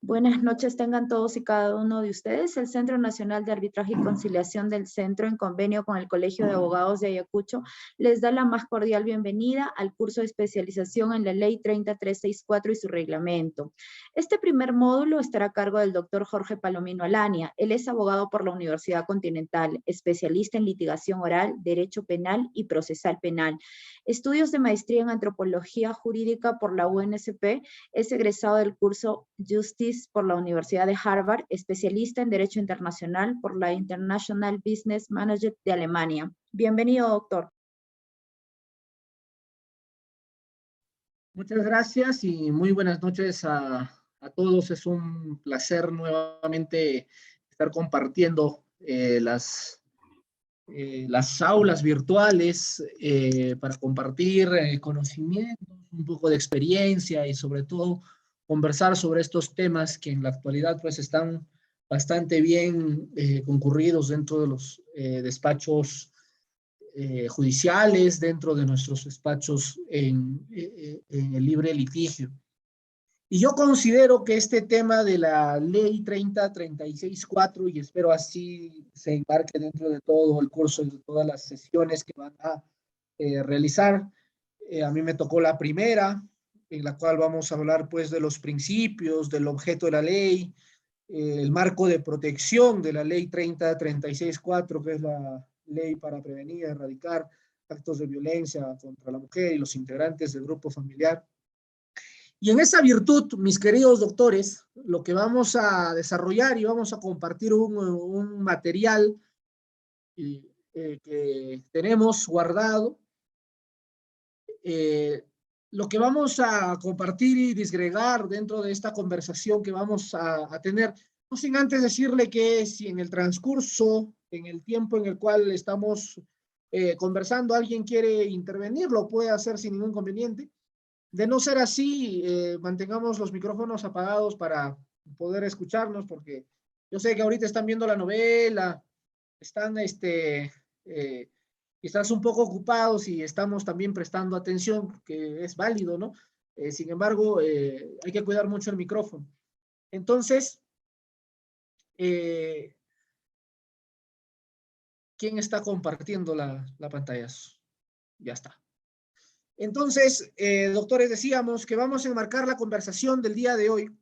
Buenas noches tengan todos y cada uno de ustedes. El Centro Nacional de Arbitraje y Conciliación del Centro, en convenio con el Colegio de Abogados de Ayacucho, les da la más cordial bienvenida al curso de especialización en la Ley 30364 y su reglamento. Este primer módulo estará a cargo del doctor Jorge Palomino Alania. Él es abogado por la Universidad Continental, especialista en litigación oral, derecho penal y procesal penal. Estudios de maestría en antropología jurídica por la UNSP, es egresado del curso Justice por la Universidad de Harvard, especialista en Derecho Internacional por la International Business Manager de Alemania. Bienvenido, doctor. Muchas gracias y muy buenas noches a todos. Es un placer nuevamente estar compartiendo las aulas virtuales para compartir conocimientos, un poco de experiencia y sobre todo conversar sobre estos temas que en la actualidad pues están bastante bien concurridos dentro de los despachos judiciales, dentro de nuestros despachos en el libre litigio. Y yo considero que este tema de la ley 30364, y espero así se embarque dentro de todo el curso y de todas las sesiones que van a realizar, a mí me tocó la primera, en la cual vamos a hablar pues de los principios, del objeto de la ley, el marco de protección de la ley 30364, que es la ley para prevenir y erradicar actos de violencia contra la mujer y los integrantes del grupo familiar. Y en esa virtud, mis queridos doctores, lo que vamos a desarrollar y vamos a compartir un material que tenemos guardado. Lo que vamos a compartir y disgregar dentro de esta conversación que vamos a tener, no sin antes decirle que si en el transcurso, en el tiempo en el cual estamos conversando, alguien quiere intervenir, lo puede hacer sin ningún inconveniente. De no ser así, mantengamos los micrófonos apagados para poder escucharnos, porque yo sé que ahorita están viendo la novela, están quizás un poco ocupados y estamos también prestando atención, que es válido, ¿no? Sin embargo, hay que cuidar mucho el micrófono. Entonces, ¿quién está compartiendo la pantalla? Ya está. Entonces, doctores, decíamos que vamos a enmarcar la conversación del día de hoy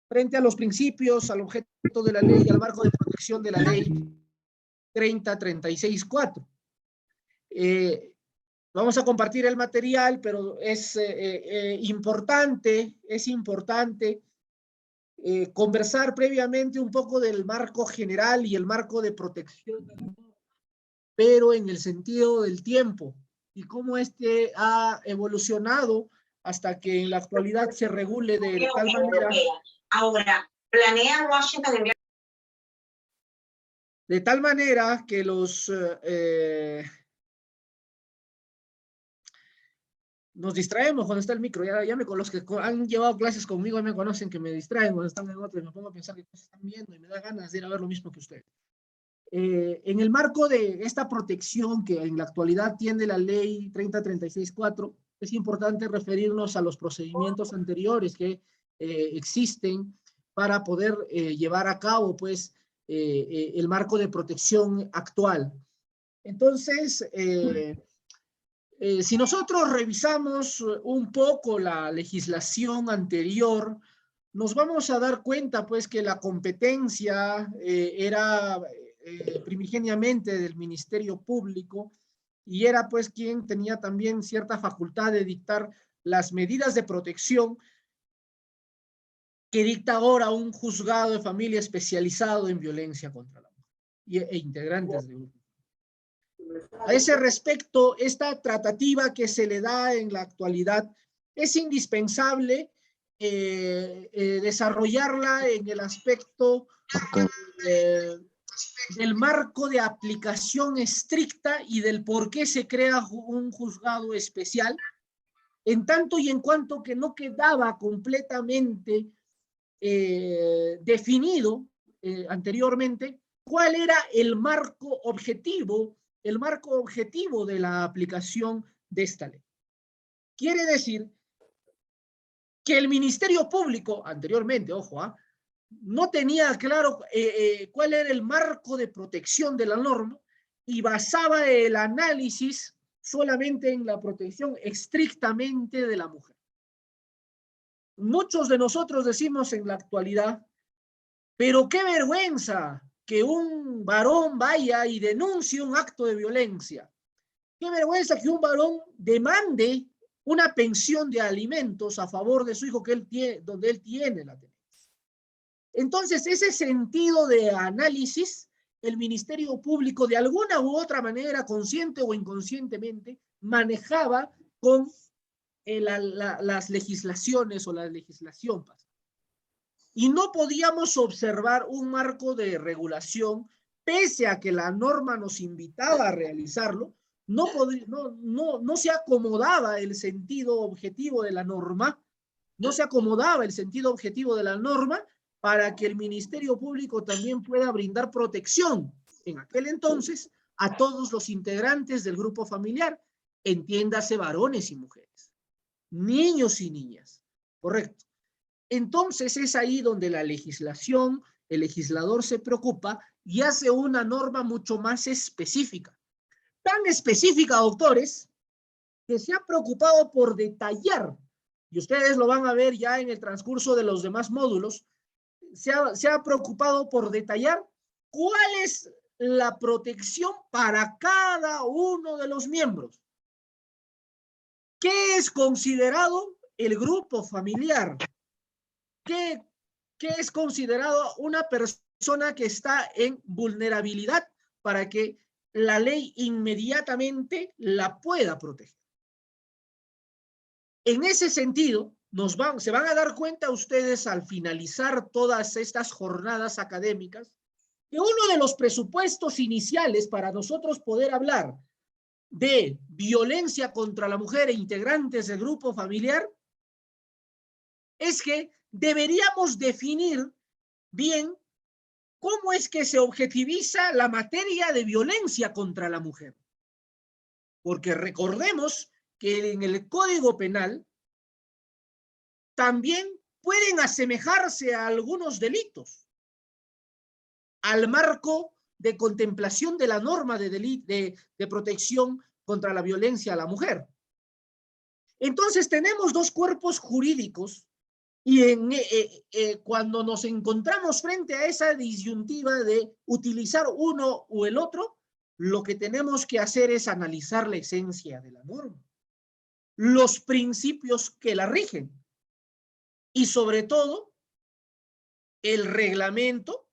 frente a los principios, al objeto de la ley y al marco de protección de la ley 30364. Vamos a compartir el material, pero es importante conversar previamente un poco del marco general y el marco de protección, pero en el sentido del tiempo y cómo este ha evolucionado hasta que en la actualidad se regule de tal manera. Ahora, ¿planea Washington enviar? De tal manera que nos distraemos cuando está el micro. Con los que han llevado clases conmigo me conocen que me distraen cuando están en otro y me pongo a pensar qué cosas están viendo y me da ganas de ir a ver lo mismo que ustedes. En el marco de esta protección que en la actualidad tiene la ley 30364, es importante referirnos a los procedimientos anteriores que existen para poder llevar a cabo pues, el marco de protección actual. Entonces, si nosotros revisamos un poco la legislación anterior, nos vamos a dar cuenta pues que la competencia era primigeniamente del Ministerio Público y era pues quien tenía también cierta facultad de dictar las medidas de protección que dicta ahora un juzgado de familia especializado en violencia contra la mujer e integrantes de grupos. A ese respecto, esta tratativa que se le da en la actualidad es indispensable desarrollarla en el aspecto del marco de aplicación estricta y del por qué se crea un juzgado especial, en tanto y en cuanto que no quedaba completamente definido anteriormente cuál era el marco objetivo de la aplicación de esta ley. Quiere decir que el Ministerio Público, anteriormente, ojo, no tenía claro cuál era el marco de protección de la norma y basaba el análisis solamente en la protección estrictamente de la mujer. Muchos de nosotros decimos en la actualidad, pero qué vergüenza que un varón vaya y denuncie un acto de violencia. Qué vergüenza que un varón demande una pensión de alimentos a favor de su hijo que él tiene, donde él tiene la tenencia. Entonces, ese sentido de análisis, el Ministerio Público de alguna u otra manera, consciente o inconscientemente, manejaba con las legislaciones o la legislación. Y no podíamos observar un marco de regulación, pese a que la norma nos invitaba a realizarlo, no se acomodaba el sentido objetivo de la norma, no se acomodaba el sentido objetivo de la norma para que el Ministerio Público también pueda brindar protección en aquel entonces a todos los integrantes del grupo familiar, entiéndase varones y mujeres, niños y niñas, correcto. Entonces es ahí donde la legislación, el legislador se preocupa y hace una norma mucho más específica. Tan específica, doctores, que se ha preocupado por detallar, y ustedes lo van a ver ya en el transcurso de los demás módulos, se ha preocupado por detallar cuál es la protección para cada uno de los miembros. ¿Qué es considerado el grupo familiar? ¿Qué es considerado una persona que está en vulnerabilidad para que la ley inmediatamente la pueda proteger? En ese sentido, se van a dar cuenta ustedes al finalizar todas estas jornadas académicas que uno de los presupuestos iniciales para nosotros poder hablar de violencia contra la mujer e integrantes del grupo familiar es que deberíamos definir bien cómo es que se objetiviza la materia de violencia contra la mujer. Porque recordemos que en el Código Penal también pueden asemejarse a algunos delitos al marco de contemplación de la norma de protección contra la violencia a la mujer. Entonces tenemos dos cuerpos jurídicos y cuando nos encontramos frente a esa disyuntiva de utilizar uno o el otro, lo que tenemos que hacer es analizar la esencia de la norma, los principios que la rigen y sobre todo el reglamento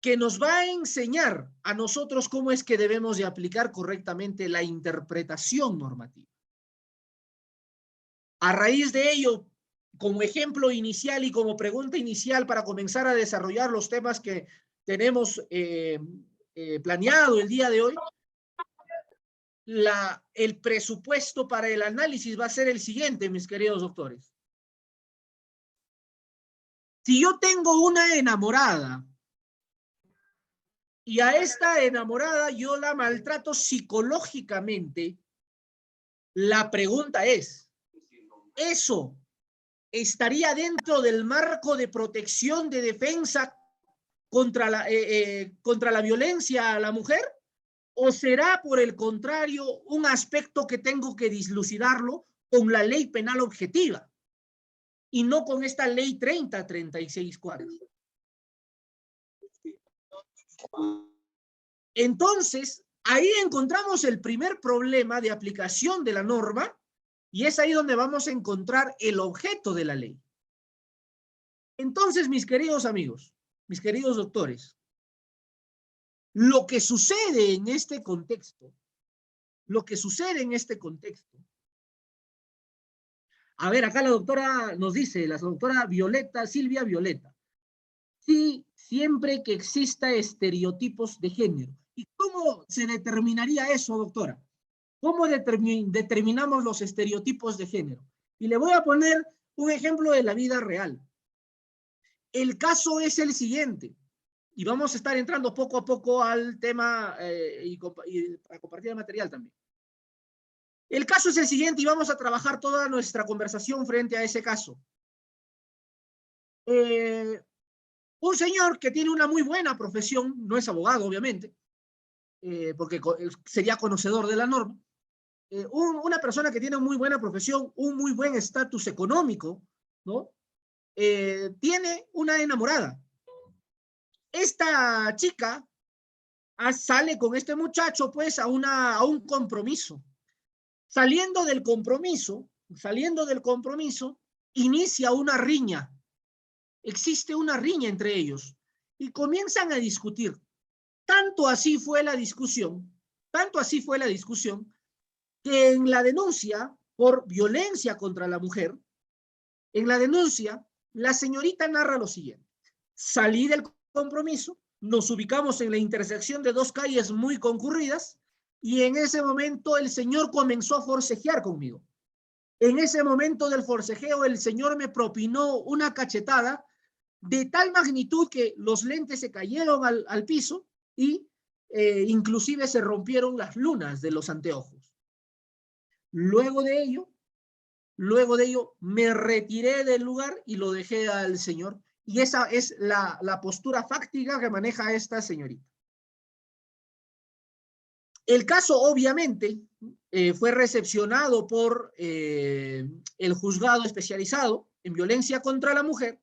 que nos va a enseñar a nosotros cómo es que debemos de aplicar correctamente la interpretación normativa. A raíz de ello, como ejemplo inicial y como pregunta inicial para comenzar a desarrollar los temas que tenemos planeado el día de hoy, el presupuesto para el análisis va a ser el siguiente, mis queridos doctores. Si yo tengo una enamorada y a esta enamorada yo la maltrato psicológicamente, la pregunta es, ¿eso estaría dentro del marco de protección de defensa contra la violencia a la mujer? ¿O será, por el contrario, un aspecto que tengo que dilucidarlo con la ley penal objetiva y no con esta ley 3036-4? Entonces, ahí encontramos el primer problema de aplicación de la norma y es ahí donde vamos a encontrar el objeto de la ley. Entonces, mis queridos amigos, mis queridos doctores, lo que sucede en este contexto, a ver, acá la doctora nos dice, la doctora Silvia Violeta, sí, siempre que exista estereotipos de género. ¿Y cómo se determinaría eso, doctora? ¿Cómo determinamos los estereotipos de género? Y le voy a poner un ejemplo de la vida real. El caso es el siguiente, y vamos a estar entrando poco a poco al tema y para compartir el material también. El caso es el siguiente y vamos a trabajar toda nuestra conversación frente a ese caso. Un señor que tiene una muy buena profesión, no es abogado, obviamente, porque sería conocedor de la norma, una persona que tiene muy buena profesión, un muy buen estatus económico, ¿no? Tiene una enamorada. Esta chica sale con este muchacho, pues, a un compromiso. Saliendo del compromiso, inicia una riña. Existe una riña entre ellos y comienzan a discutir. Tanto así fue la discusión, que en la denuncia por violencia contra la mujer, la señorita narra lo siguiente: salí del compromiso, nos ubicamos en la intersección de dos calles muy concurridas y en ese momento el señor comenzó a forcejear conmigo. En ese momento del forcejeo, el señor me propinó una cachetada de tal magnitud que los lentes se cayeron al piso y inclusive se rompieron las lunas de los anteojos. Luego de ello, me retiré del lugar y lo dejé al señor. Y esa es la postura fáctica que maneja esta señorita. El caso, obviamente, fue recepcionado por el juzgado especializado en violencia contra la mujer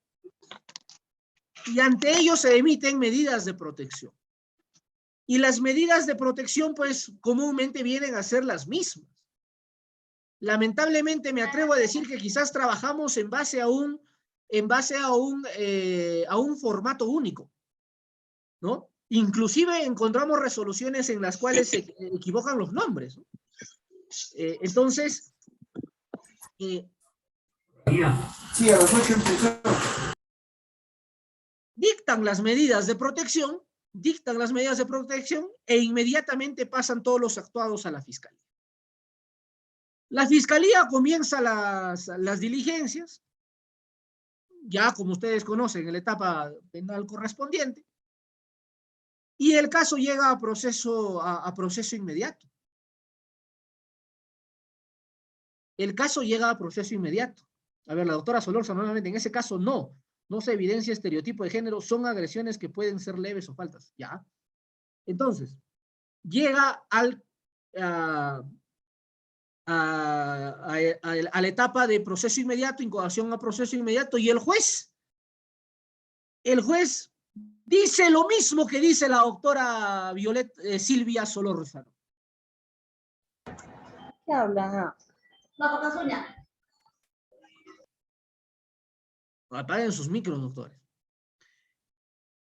y ante ello se emiten medidas de protección. Y las medidas de protección, pues, comúnmente vienen a ser las mismas. Lamentablemente me atrevo a decir que quizás trabajamos en base a un formato único, ¿no? Inclusive encontramos resoluciones en las cuales se equivocan los nombres, ¿no? Entonces, dictan las medidas de protección e inmediatamente pasan todos los actuados a la fiscalía. La fiscalía comienza las diligencias, ya como ustedes conocen, en la etapa penal correspondiente, y el caso llega a proceso inmediato. A ver, la doctora Solórzano, nuevamente, en ese caso no se evidencia estereotipo de género, son agresiones que pueden ser leves o faltas, ¿ya? Entonces, llega a la etapa de proceso inmediato, incoación a proceso inmediato, y el juez dice lo mismo que dice la doctora Silvia Solórzano. ¿Qué hablan? Apaguen sus micros, doctores.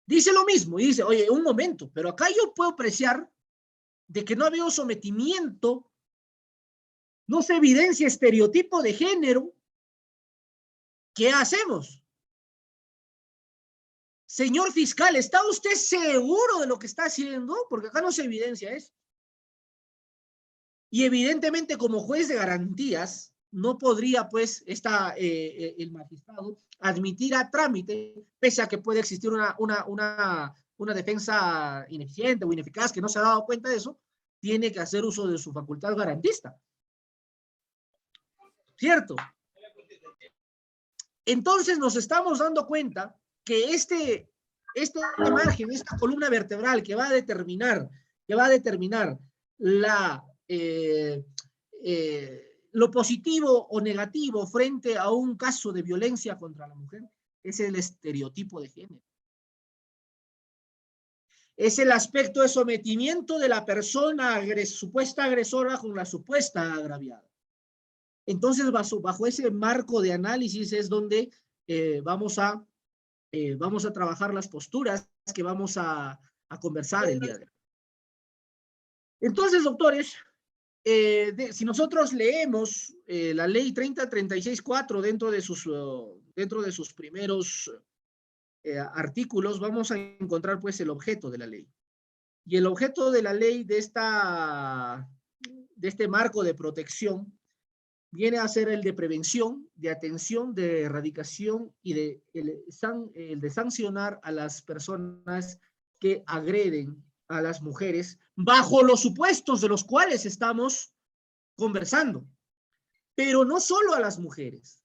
Dice lo mismo y dice, oye, un momento, pero acá yo puedo apreciar de que no ha habido sometimiento, no se evidencia estereotipo de género. ¿Qué hacemos? Señor fiscal, ¿está usted seguro de lo que está haciendo? Porque acá no se evidencia eso. Y evidentemente, como juez de garantías, no podría, pues, el magistrado admitir a trámite, pese a que puede existir una defensa ineficiente o ineficaz que no se ha dado cuenta de eso, tiene que hacer uso de su facultad garantista. ¿Cierto? Entonces nos estamos dando cuenta que este margen, esta columna vertebral que va a determinar lo positivo o negativo frente a un caso de violencia contra la mujer, es el estereotipo de género. Es el aspecto de sometimiento de la persona supuesta agresora con la supuesta agraviada. Entonces, bajo ese marco de análisis es donde vamos a trabajar las posturas que vamos a conversar el día de hoy. Entonces, doctores, si nosotros leemos la ley 3036-4 dentro de sus primeros artículos, vamos a encontrar pues el objeto de la ley. Y el objeto de la ley de este marco de protección viene a ser el de prevención, de atención, de erradicación y el de sancionar a las personas que agreden a las mujeres bajo los supuestos de los cuales estamos conversando. Pero no solo a las mujeres,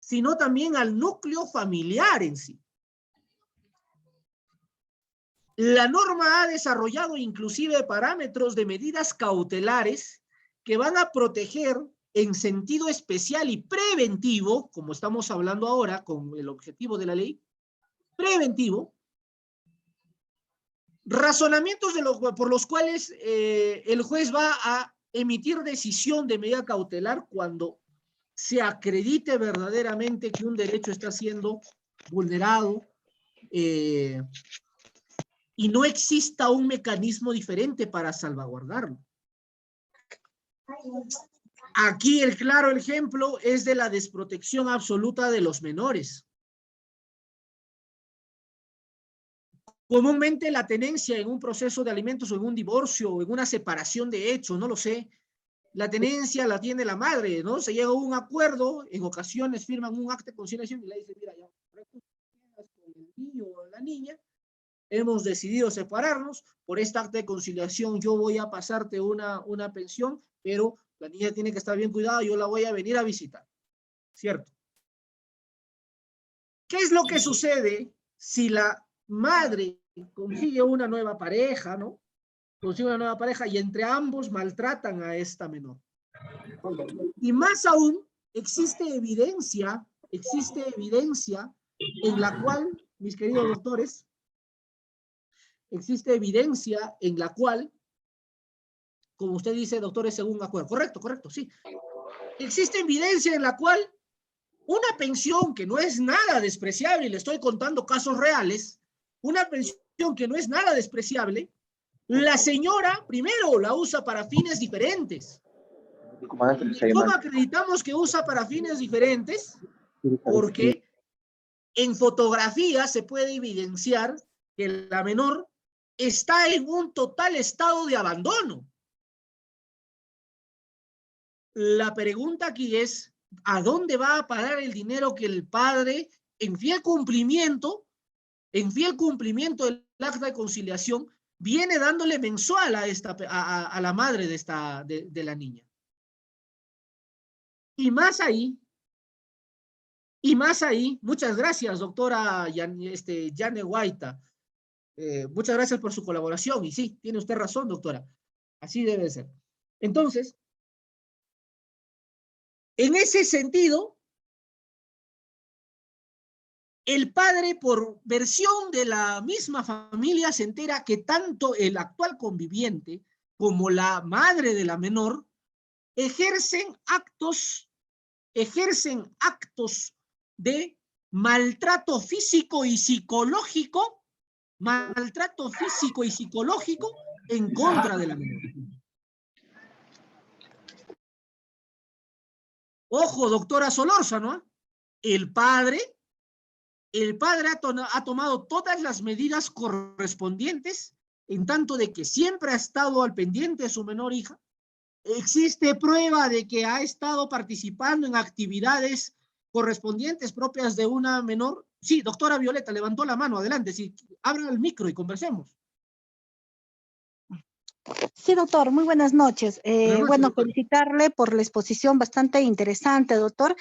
sino también al núcleo familiar en sí. La norma ha desarrollado inclusive parámetros de medidas cautelares que van a proteger en sentido especial y preventivo, como estamos hablando ahora con el objetivo de la ley, preventivo, razonamientos por los cuales el juez va a emitir decisión de medida cautelar cuando se acredite verdaderamente que un derecho está siendo vulnerado y no exista un mecanismo diferente para salvaguardarlo. Aquí el claro ejemplo es de la desprotección absoluta de los menores. Comúnmente la tenencia en un proceso de alimentos o en un divorcio o en una separación de hechos, no lo sé, la tenencia la tiene la madre, ¿no? Se llega a un acuerdo, en ocasiones firman un acta de conciliación y le dicen, mira, ya, con el niño o la niña, hemos decidido separarnos, por esta acta de conciliación yo voy a pasarte una pensión, pero la niña tiene que estar bien cuidada, yo la voy a venir a visitar, ¿cierto? ¿Qué es lo que sucede si la madre consigue una nueva pareja, ¿no? Consigue una nueva pareja y entre ambos maltratan a esta menor? Y más aún, existe evidencia en la cual, mis queridos doctores, existe evidencia en la cual, como usted dice, doctores, según acuerdo. Correcto, correcto, sí. Existe evidencia en la cual una pensión que no es nada despreciable, y le estoy contando casos reales, una pensión que no es nada despreciable, la señora primero la usa para fines diferentes. ¿Cómo acreditamos que usa para fines diferentes? Porque en fotografía se puede evidenciar que la menor está en un total estado de abandono. La pregunta aquí es, ¿a dónde va a parar el dinero que el padre, en fiel cumplimiento del acta de conciliación, viene dándole mensual a la madre de la niña? Y más ahí, muchas gracias, doctora Yane Guaita. Muchas gracias por su colaboración. Y sí, tiene usted razón, doctora. Así debe ser. Entonces, en ese sentido, el padre, por versión de la misma familia, se entera que tanto el actual conviviente como la madre de la menor ejercen actos de maltrato físico y psicológico, en contra de la menor. Ojo, doctora Solórzano, el padre ha tomado todas las medidas correspondientes, en tanto de que siempre ha estado al pendiente de su menor hija. Existe prueba de que ha estado participando en actividades correspondientes propias de una menor. Sí, doctora Violeta, levantó la mano, adelante, sí, abra el micro y conversemos. Sí, doctor, muy buenas noches. Buenas noches, bueno, doctora. felicitarle por la exposición bastante interesante, doctor.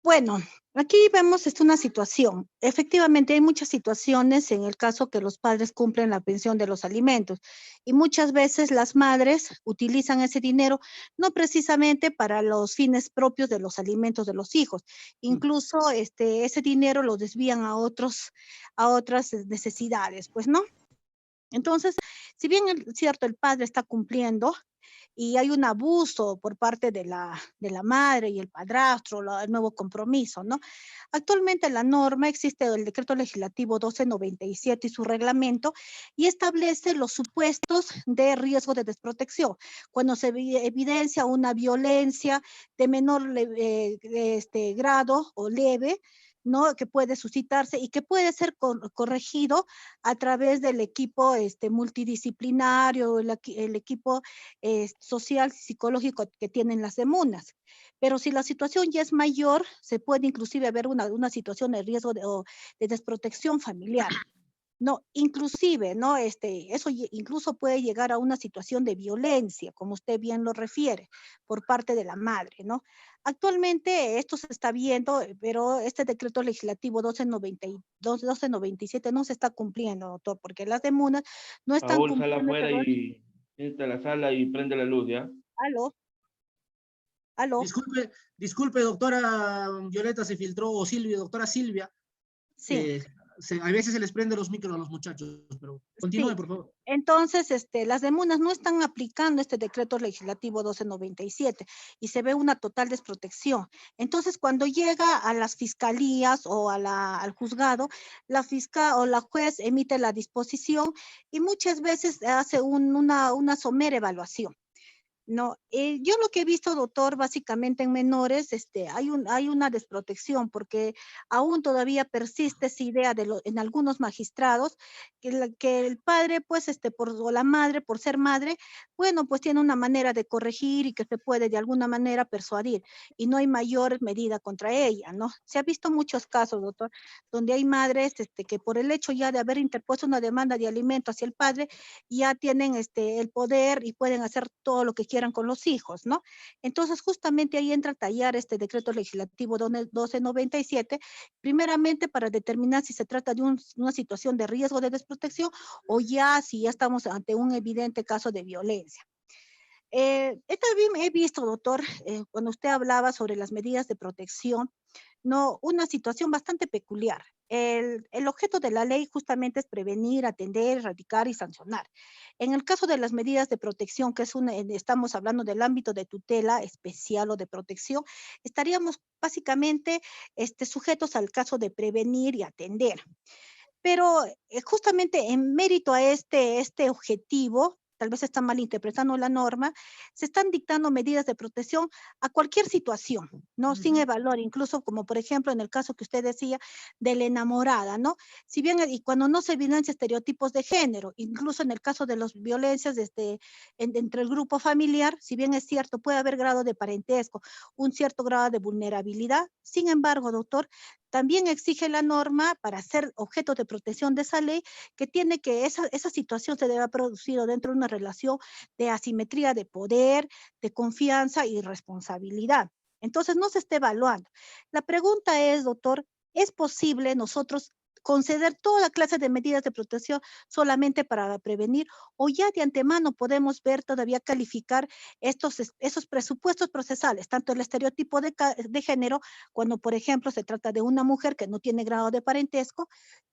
Bueno, aquí vemos una situación. Efectivamente, hay muchas situaciones en el caso que los padres cumplen la pensión de los alimentos y muchas veces las madres utilizan ese dinero no precisamente para los fines propios de los alimentos de los hijos. Incluso ese dinero lo desvían a otras necesidades, pues, ¿no? Entonces, si bien es cierto, el padre está cumpliendo y hay un abuso por parte de la madre y el padrastro, el nuevo compromiso, ¿no? Actualmente la norma existe el decreto legislativo 1297 y su reglamento y establece los supuestos de riesgo de desprotección. Cuando se evidencia una violencia de menor grado o leve, ¿no? Que puede suscitarse y que puede ser corregido a través del equipo multidisciplinario, el equipo social, psicológico que tienen las emunas. Pero si la situación ya es mayor, se puede inclusive haber una situación de riesgo de desprotección familiar. No, inclusive, ¿no? Eso incluso puede llegar a una situación de violencia, como usted bien lo refiere, por parte de la madre, ¿no? Actualmente esto se está viendo, pero este decreto legislativo 1297 no se está cumpliendo, doctor, porque las demunas no están Paul, sal cumpliendo ese afuera rol. y entra a la sala y prende la luz, ¿ya? Aló, aló, Disculpe, doctora Violeta, se filtró, o Silvia, doctora Silvia, sí. a veces se les prende los micros a los muchachos, pero continúe, Sí, por favor. entonces las demunas no están aplicando este decreto legislativo 1297 y se ve una total desprotección. Entonces, cuando llega a las fiscalías o al juzgado, la fiscal o la juez emite la disposición y muchas veces hace una somera evaluación. No, yo lo que he visto, doctor, básicamente en menores, hay una desprotección porque aún todavía persiste esa idea en algunos magistrados que el padre, pues, o la madre, por ser madre, bueno, pues tiene una manera de corregir y que se puede de alguna manera persuadir y no hay mayor medida contra ella, ¿no? Se ha visto muchos casos, doctor, donde hay madres, que por el hecho ya de haber interpuesto una demanda de alimento hacia el padre, ya tienen el poder y pueden hacer todo lo que quieran con los hijos, ¿no? Entonces, justamente ahí entra a tallar este decreto legislativo 1297, primeramente para determinar si se trata de una situación de riesgo de desprotección o ya si ya estamos ante un evidente caso de violencia. También he visto, doctor, cuando usted hablaba sobre las medidas de protección, no, una situación bastante peculiar. El objeto de la ley justamente es prevenir, atender, erradicar y sancionar. En el caso de las medidas de protección, que estamos hablando del ámbito de tutela especial o de protección, estaríamos básicamente sujetos al caso de prevenir y atender. Pero justamente en mérito a este objetivo, tal vez está malinterpretando la norma, se están dictando medidas de protección a cualquier situación, ¿no? Sin evaluar, incluso como por ejemplo en el caso que usted decía de la enamorada, ¿no? Si bien, y cuando no se evidencia estereotipos de género, incluso en el caso de las violencias entre el grupo familiar, si bien es cierto, puede haber grado de parentesco, un cierto grado de vulnerabilidad, sin embargo, doctor, también exige la norma para ser objeto de protección de esa ley que tiene que esa situación se debe haber producido dentro de una relación de asimetría de poder, de confianza y responsabilidad. Entonces no se está evaluando. La pregunta es, doctor, ¿es posible nosotros conceder toda clase de medidas de protección solamente para prevenir o ya de antemano podemos ver todavía calificar esos presupuestos procesales, tanto el estereotipo de género, cuando por ejemplo se trata de una mujer que no tiene grado de parentesco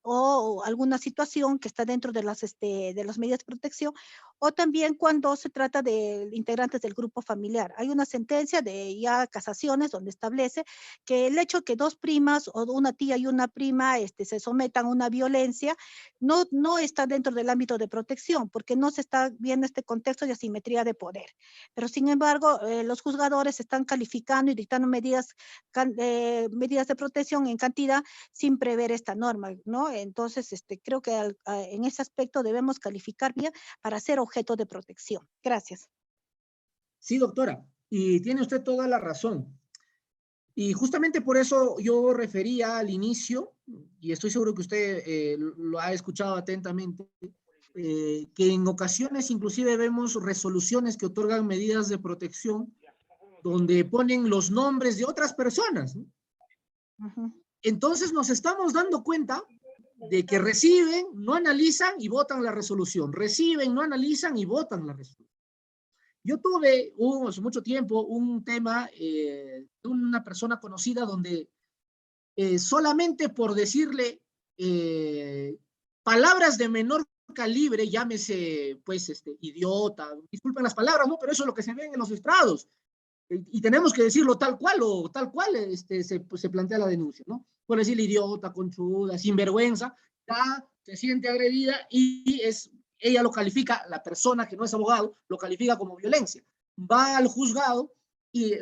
o alguna situación que está dentro de las medidas de protección, o también cuando se trata de integrantes del grupo familiar. Hay una sentencia de ya casaciones donde establece que el hecho que dos primas o una tía y una prima se sometan a una violencia no está dentro del ámbito de protección porque no se está viendo este contexto de asimetría de poder. Pero sin embargo, los juzgadores están calificando y dictando medidas de protección en cantidad sin prever esta norma, ¿no? Entonces, creo que en ese aspecto debemos calificar bien para ser objeto de protección. Gracias. Sí, doctora, y tiene usted toda la razón. Y justamente por eso yo refería al inicio, y estoy seguro que usted lo ha escuchado atentamente, que en ocasiones inclusive vemos resoluciones que otorgan medidas de protección donde ponen los nombres de otras personas, ¿no? Entonces nos estamos dando cuenta de que reciben, no analizan y votan la resolución. Reciben, no analizan y votan la resolución. Yo tuve hace mucho tiempo un tema de una persona conocida donde solamente por decirle palabras de menor calibre, llámese pues idiota, disculpen las palabras, ¿no? Pero eso es lo que se ve en los estrados. Y tenemos que decirlo tal cual o tal cual se plantea la denuncia, ¿no? Por decirle idiota, conchuda, sinvergüenza, ya se siente agredida y ella lo califica, la persona que no es abogado, lo califica como violencia. Va al juzgado y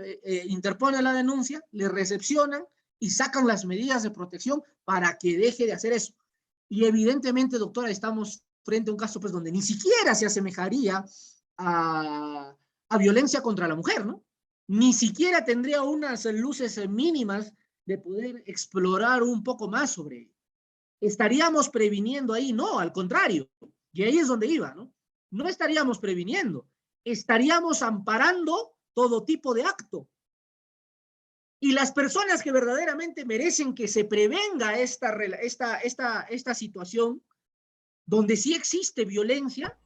interpone la denuncia, le recepcionan y sacan las medidas de protección para que deje de hacer eso. Y evidentemente, doctora, estamos frente a un caso pues donde ni siquiera se asemejaría a violencia contra la mujer, ¿no? Ni siquiera tendría unas luces mínimas de poder explorar un poco más sobre ello. ¿Estaríamos previniendo ahí? No, al contrario. Y ahí es donde iba, ¿no? No estaríamos previniendo. Estaríamos amparando todo tipo de acto. Y las personas que verdaderamente merecen que se prevenga esta situación, donde sí existe violencia,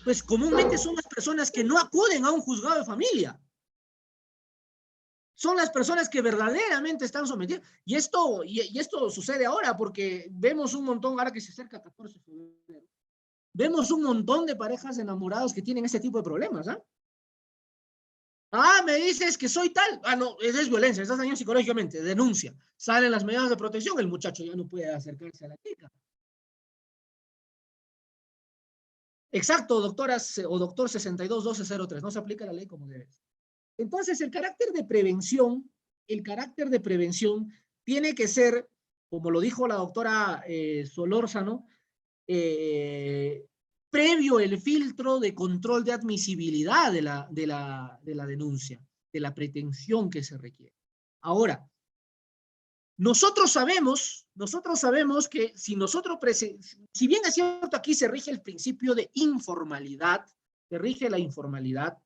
pues comúnmente son las personas que no acuden a un juzgado de familia. Son las personas que verdaderamente están sometidas. Y esto sucede ahora porque vemos un montón, ahora que se acerca 14 de febrero, vemos un montón de parejas enamorados que tienen este tipo de problemas, ¿ah? Ah, me dices que soy tal. Ah, no, es violencia, estás dañando psicológicamente, denuncia. Salen las medidas de protección, el muchacho ya no puede acercarse a la chica. Exacto, doctora o doctor 621203, no se aplica la ley como debe. Entonces, el carácter de prevención tiene que ser, como lo dijo la doctora Solórzano, previo el filtro de control de admisibilidad de la denuncia, de la pretensión que se requiere. Ahora, nosotros sabemos que si bien es cierto aquí se rige el principio de informalidad, se rige la informalidad,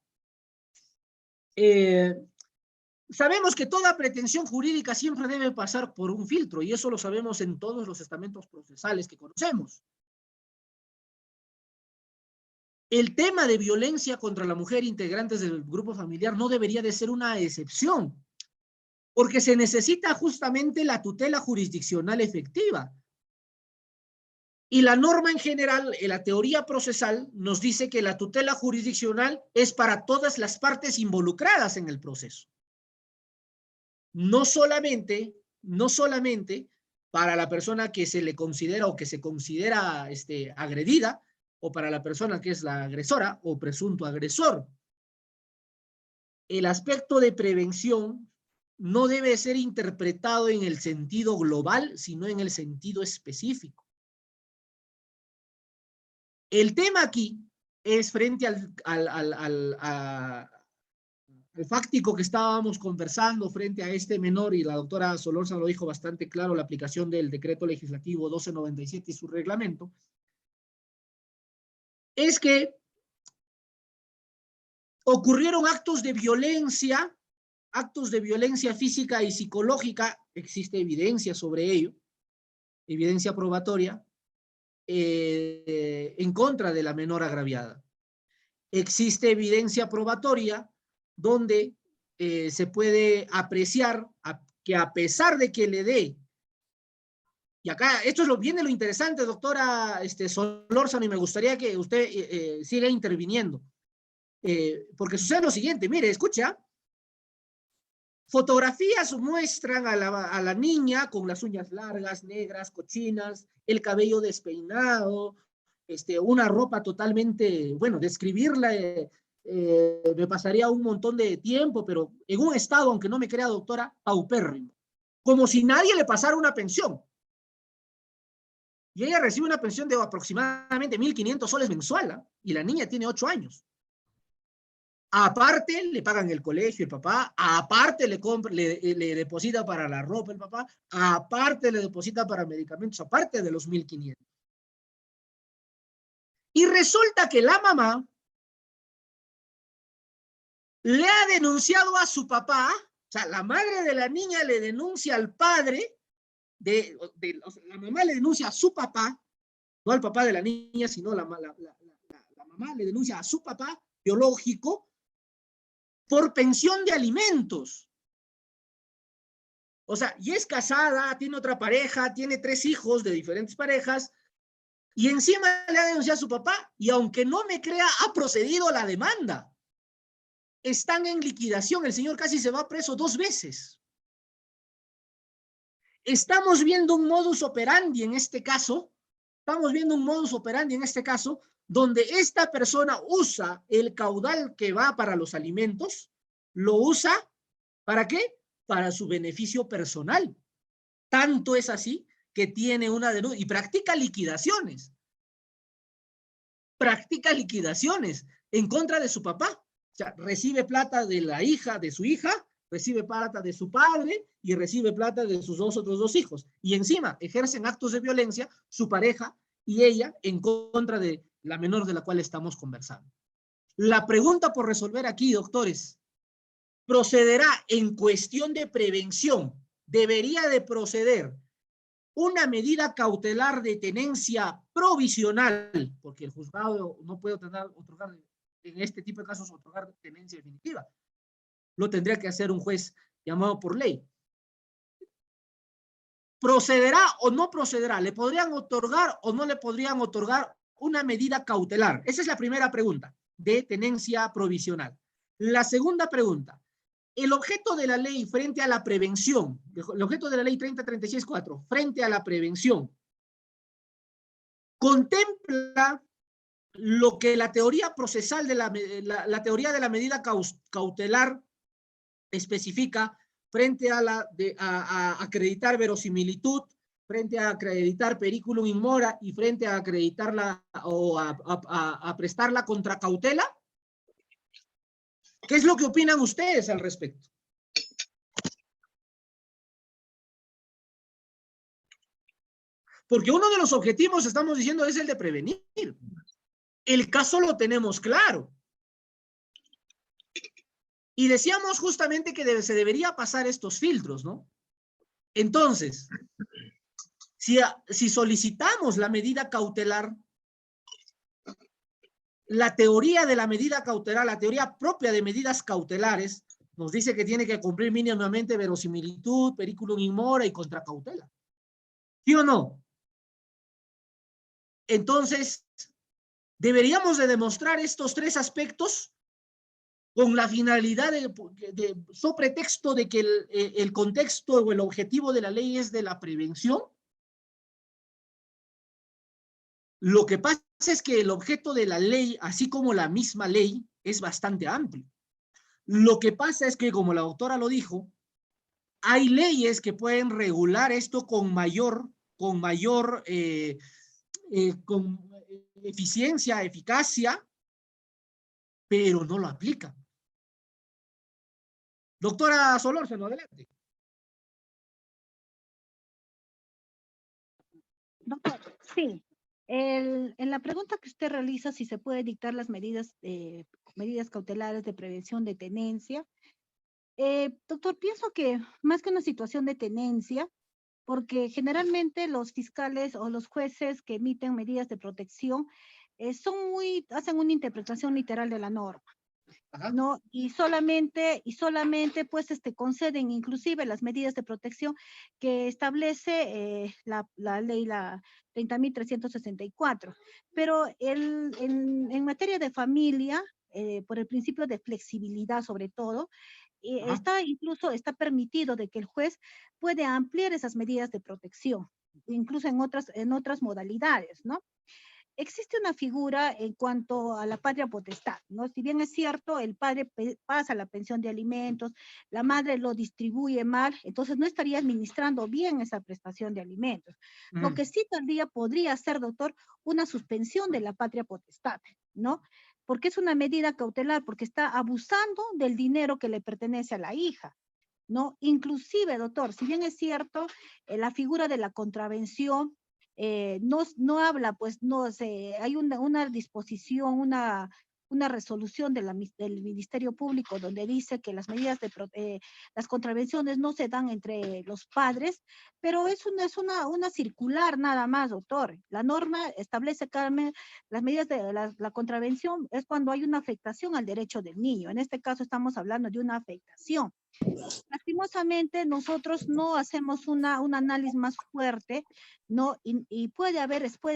sabemos que toda pretensión jurídica siempre debe pasar por un filtro, y eso lo sabemos en todos los estamentos procesales que conocemos. El tema de violencia contra la mujer integrantes del grupo familiar no debería de ser una excepción, porque se necesita justamente la tutela jurisdiccional efectiva. Y la norma en general, en la teoría procesal, nos dice que la tutela jurisdiccional es para todas las partes involucradas en el proceso. No solamente para la persona que se le considera o que se considera agredida, o para la persona que es la agresora o presunto agresor. El aspecto de prevención no debe ser interpretado en el sentido global, sino en el sentido específico. El tema aquí es frente al fáctico que estábamos conversando frente a este menor, y la doctora Solórzano lo dijo bastante claro, la aplicación del decreto legislativo 1297 y su reglamento, es que ocurrieron actos de violencia física y psicológica, existe evidencia sobre ello, evidencia probatoria, en contra de la menor agraviada. Existe evidencia probatoria donde se puede apreciar que a pesar de que le dé, y acá esto viene lo interesante, doctora Solórzano, y me gustaría que usted siga interviniendo, porque sucede lo siguiente, mire, escucha, fotografías muestran a la niña con las uñas largas, negras, cochinas, el cabello despeinado, una ropa totalmente, bueno, describirla me pasaría un montón de tiempo, pero en un estado, aunque no me crea doctora, paupérrimo, como si nadie le pasara una pensión. Y ella recibe una pensión de aproximadamente 1.500 soles mensual, ¿eh? Y la niña tiene 8 años. Aparte, le pagan el colegio el papá, aparte le deposita para la ropa el papá, aparte le deposita para medicamentos, aparte de los 1.500. Y resulta que la mamá le ha denunciado a su papá, o sea, la madre de la niña le denuncia al padre, la mamá le denuncia a su papá, no al papá de la niña, sino la mamá le denuncia a su papá biológico por pensión de alimentos. O sea, y es casada, tiene otra pareja, tiene 3 hijos de diferentes parejas, y encima le ha denunciado a su papá, y aunque no me crea, ha procedido a la demanda. Están en liquidación, el señor casi se va preso 2 veces. Estamos viendo un modus operandi en este caso, donde esta persona usa el caudal que va para los alimentos, lo usa, ¿para qué? Para su beneficio personal. Tanto es así que tiene una denuncia y practica liquidaciones en contra de su papá. O sea, recibe plata de su hija, recibe plata de su padre y recibe plata de sus otros dos hijos. Y encima ejercen actos de violencia su pareja y ella en contra de la menor de la cual estamos conversando. La pregunta por resolver aquí, doctores, ¿procederá en cuestión de prevención? ¿Debería de proceder una medida cautelar de tenencia provisional? Porque el juzgado no puede otorgar, en este tipo de casos, otorgar tenencia definitiva. Lo tendría que hacer un juez llamado por ley. ¿Procederá o no procederá? ¿Le podrían otorgar o no le podrían otorgar una medida cautelar? Esa es la primera pregunta, de tenencia provisional. La segunda pregunta, el objeto de la ley frente a la prevención, el objeto de la ley 3036-4, frente a la prevención, contempla lo que la teoría procesal de la teoría de la medida cautelar especifica frente a acreditar verosimilitud, frente a acreditar periculum in mora y frente a acreditarla o a prestar la contracautela. ¿Qué es lo que opinan ustedes al respecto? Porque uno de los objetivos, estamos diciendo, es el de prevenir. El caso lo tenemos claro. Y decíamos justamente que se debería pasar estos filtros, ¿no? Entonces, si solicitamos la medida cautelar, la teoría de la medida cautelar, la teoría propia de medidas cautelares, nos dice que tiene que cumplir mínimamente verosimilitud, periculum in mora y contracautela. ¿Sí o no? Entonces, deberíamos de demostrar estos tres aspectos con la finalidad so pretexto de que el contexto o el objetivo de la ley es de la prevención. Lo que pasa es que el objeto de la ley, así como la misma ley, es bastante amplio. Lo que pasa es que, como la doctora lo dijo, hay leyes que pueden regular esto con mayor eficiencia, eficacia, pero no lo aplican. Doctora Solórzano, adelante. Doctor, sí. En la pregunta que usted realiza, si se puede dictar las medidas cautelares de prevención de tenencia, doctor, pienso que más que una situación de tenencia, porque generalmente los fiscales o los jueces que emiten medidas de protección hacen una interpretación literal de la norma. Ajá. ¿No? Y solamente pues conceden inclusive las medidas de protección que establece la ley 30.364. Pero en materia de familia, por el principio de flexibilidad sobre todo, está permitido de que el juez puede ampliar esas medidas de protección, incluso en otras modalidades, ¿no? Existe una figura en cuanto a la patria potestad, ¿no? Si bien es cierto, el padre pasa la pensión de alimentos, la madre lo distribuye mal, entonces no estaría administrando bien esa prestación de alimentos. Lo que sí podría ser, doctor, una suspensión de la patria potestad, ¿no? Porque es una medida cautelar, porque está abusando del dinero que le pertenece a la hija, ¿no? Inclusive, doctor, si bien es cierto, la figura de la contravención no habla, pues no sé, hay una disposición, una resolución del Ministerio Público donde dice que las medidas las contravenciones no se dan entre los padres, pero es una circular nada más, doctor. La norma establece las medidas de la contravención es cuando hay una afectación al derecho del niño. En este caso estamos hablando de una afectación. Lastimosamente nosotros no hacemos un análisis más fuerte, ¿no? Y puede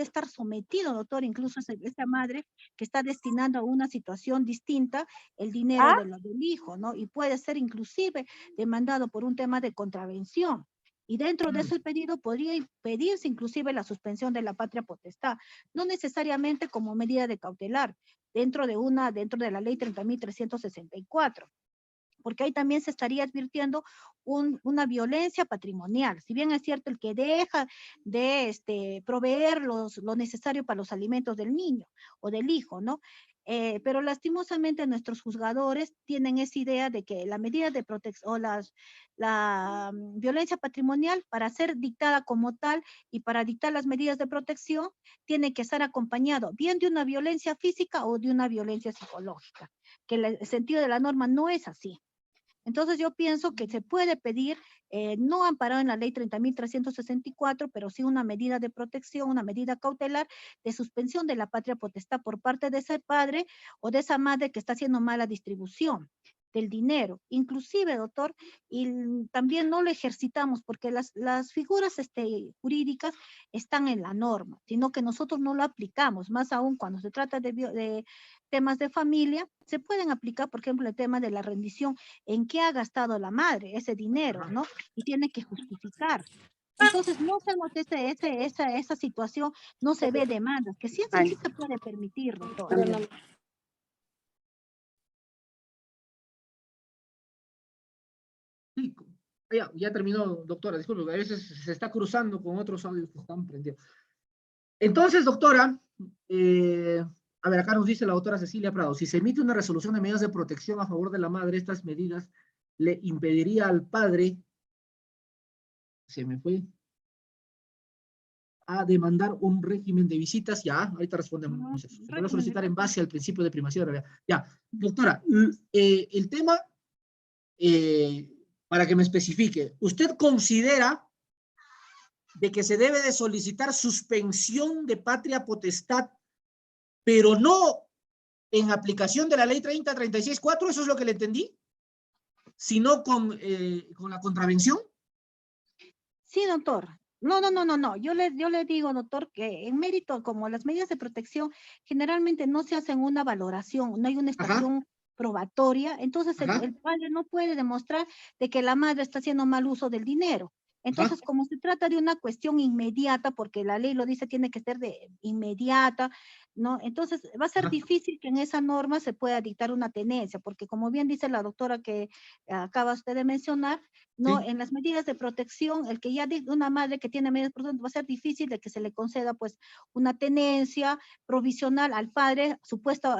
estar sometido, doctor, incluso esta madre que está destinando a una situación distinta el dinero del hijo, ¿no? Y puede ser inclusive demandado por un tema de contravención. Y dentro de ese pedido podría pedirse inclusive la suspensión de la patria potestad, no necesariamente como medida de cautelar, dentro de la ley 30.364. Porque ahí también se estaría advirtiendo una violencia patrimonial. Si bien es cierto, el que deja de proveer lo necesario para los alimentos del niño o del hijo, ¿no? pero lastimosamente nuestros juzgadores tienen esa idea de que la medida de protección o la violencia patrimonial, para ser dictada como tal y para dictar las medidas de protección, tiene que estar acompañado bien de una violencia física o de una violencia psicológica, que el sentido de la norma no es así. Entonces yo pienso que se puede pedir, no amparado en la ley 30.364, pero sí una medida de protección, una medida cautelar de suspensión de la patria potestad por parte de ese padre o de esa madre que está haciendo mala distribución del dinero. Inclusive, doctor, y también no lo ejercitamos porque las figuras jurídicas están en la norma, sino que nosotros no lo aplicamos, más aún cuando se trata de temas de familia, se pueden aplicar, por ejemplo, el tema de la rendición, en qué ha gastado la madre ese dinero, ¿no? Y tiene que justificar. Entonces, no hacemos esa situación, no se ve demandas, que sí se puede permitir, doctor. Sí, ya terminó, doctora, disculpe, a veces se está cruzando con otros audios que están prendidos. Entonces, doctora, a ver, acá nos dice la doctora Cecilia Prado, si se emite una resolución de medidas de protección a favor de la madre, estas medidas le impediría al padre, se me fue, a demandar un régimen de visitas. Ya, ahorita respondemos eso. Se puede solicitar en base al principio de primacía de la realidad. Ya, doctora, el tema, para que me especifique, ¿usted considera de que se debe de solicitar suspensión de patria potestad, pero no en aplicación de la ley 30.36.4, eso es lo que le entendí, sino con la contravención? Sí, doctor. No. Yo le digo, doctor, que en mérito, como las medidas de protección, generalmente no se hacen una valoración, no hay una estación probatoria, entonces el padre no puede demostrar de que la madre está haciendo mal uso del dinero. Entonces, como se trata de una cuestión inmediata, porque la ley lo dice, tiene que ser de inmediata, ¿no? Entonces, va a ser difícil que en esa norma se pueda dictar una tenencia, porque como bien dice la doctora que acaba usted de mencionar, ¿no? En las medidas de protección, el que ya una madre que tiene medidas de protección, va a ser difícil de que se le conceda, pues, una tenencia provisional al padre, supuesto,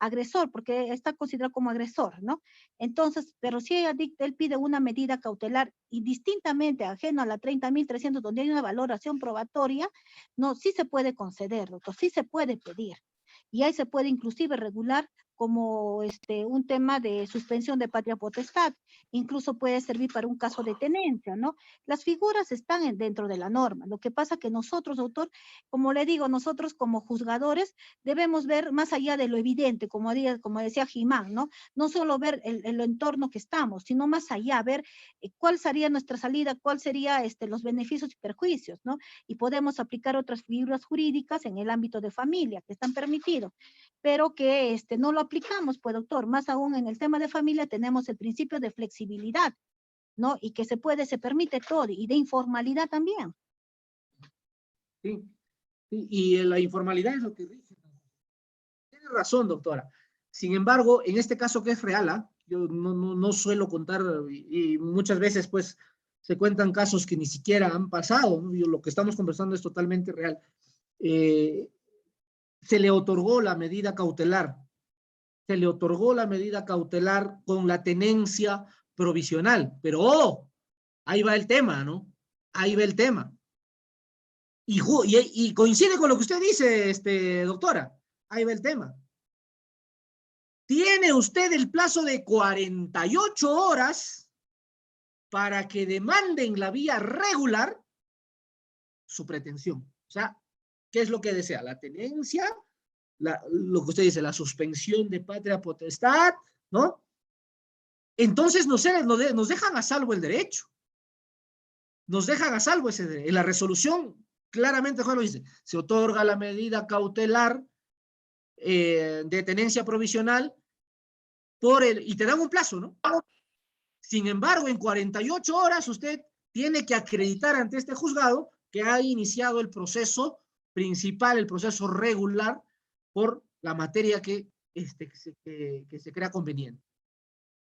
agresor, porque está considerado como agresor, ¿no? Entonces, pero si él pide una medida cautelar indistintamente ajeno a la 30.300, donde hay una valoración probatoria, no, sí se puede conceder, doctor, sí se puede pedir. Y ahí se puede inclusive regular como un tema de suspensión de patria potestad. Incluso puede servir para un caso de tenencia, ¿no? Las figuras están dentro de la norma. Lo que pasa que nosotros, doctor, como le digo, nosotros como juzgadores debemos ver más allá de lo evidente, como decía Jimán, ¿no? No solo ver el entorno que estamos, sino más allá, ver cuál sería nuestra salida, cuál sería los beneficios y perjuicios, ¿no? Y podemos aplicar otras figuras jurídicas en el ámbito de familia que están permitidos, pero que no lo aplicamos, pues doctor, más aún en el tema de familia tenemos el principio de flexibilidad, ¿no? Y que se permite todo, y de informalidad también. Sí, y la informalidad es lo que rige. Tiene razón, doctora. Sin embargo, en este caso que es real, yo no suelo contar, y muchas veces pues se cuentan casos que ni siquiera han pasado, ¿no? Lo que estamos conversando es totalmente real. Se le otorgó la medida cautelar. Se le otorgó la medida cautelar con la tenencia provisional. Pero, ahí va el tema, ¿no? Ahí va el tema. Y coincide con lo que usted dice, doctora. Ahí va el tema. Tiene usted el plazo de 48 horas para que demande en la vía regular su pretensión. O sea, ¿qué es lo que desea? La tenencia, lo que usted dice, la suspensión de patria potestad, ¿no? Entonces nos dejan a salvo el derecho. Nos dejan a salvo ese derecho. En la resolución, claramente, Juan lo dice, se otorga la medida cautelar de tenencia provisional y te dan un plazo, ¿no? Sin embargo, en 48 horas usted tiene que acreditar ante este juzgado que ha iniciado el proceso principal, el proceso regular, por la materia que se crea conveniente.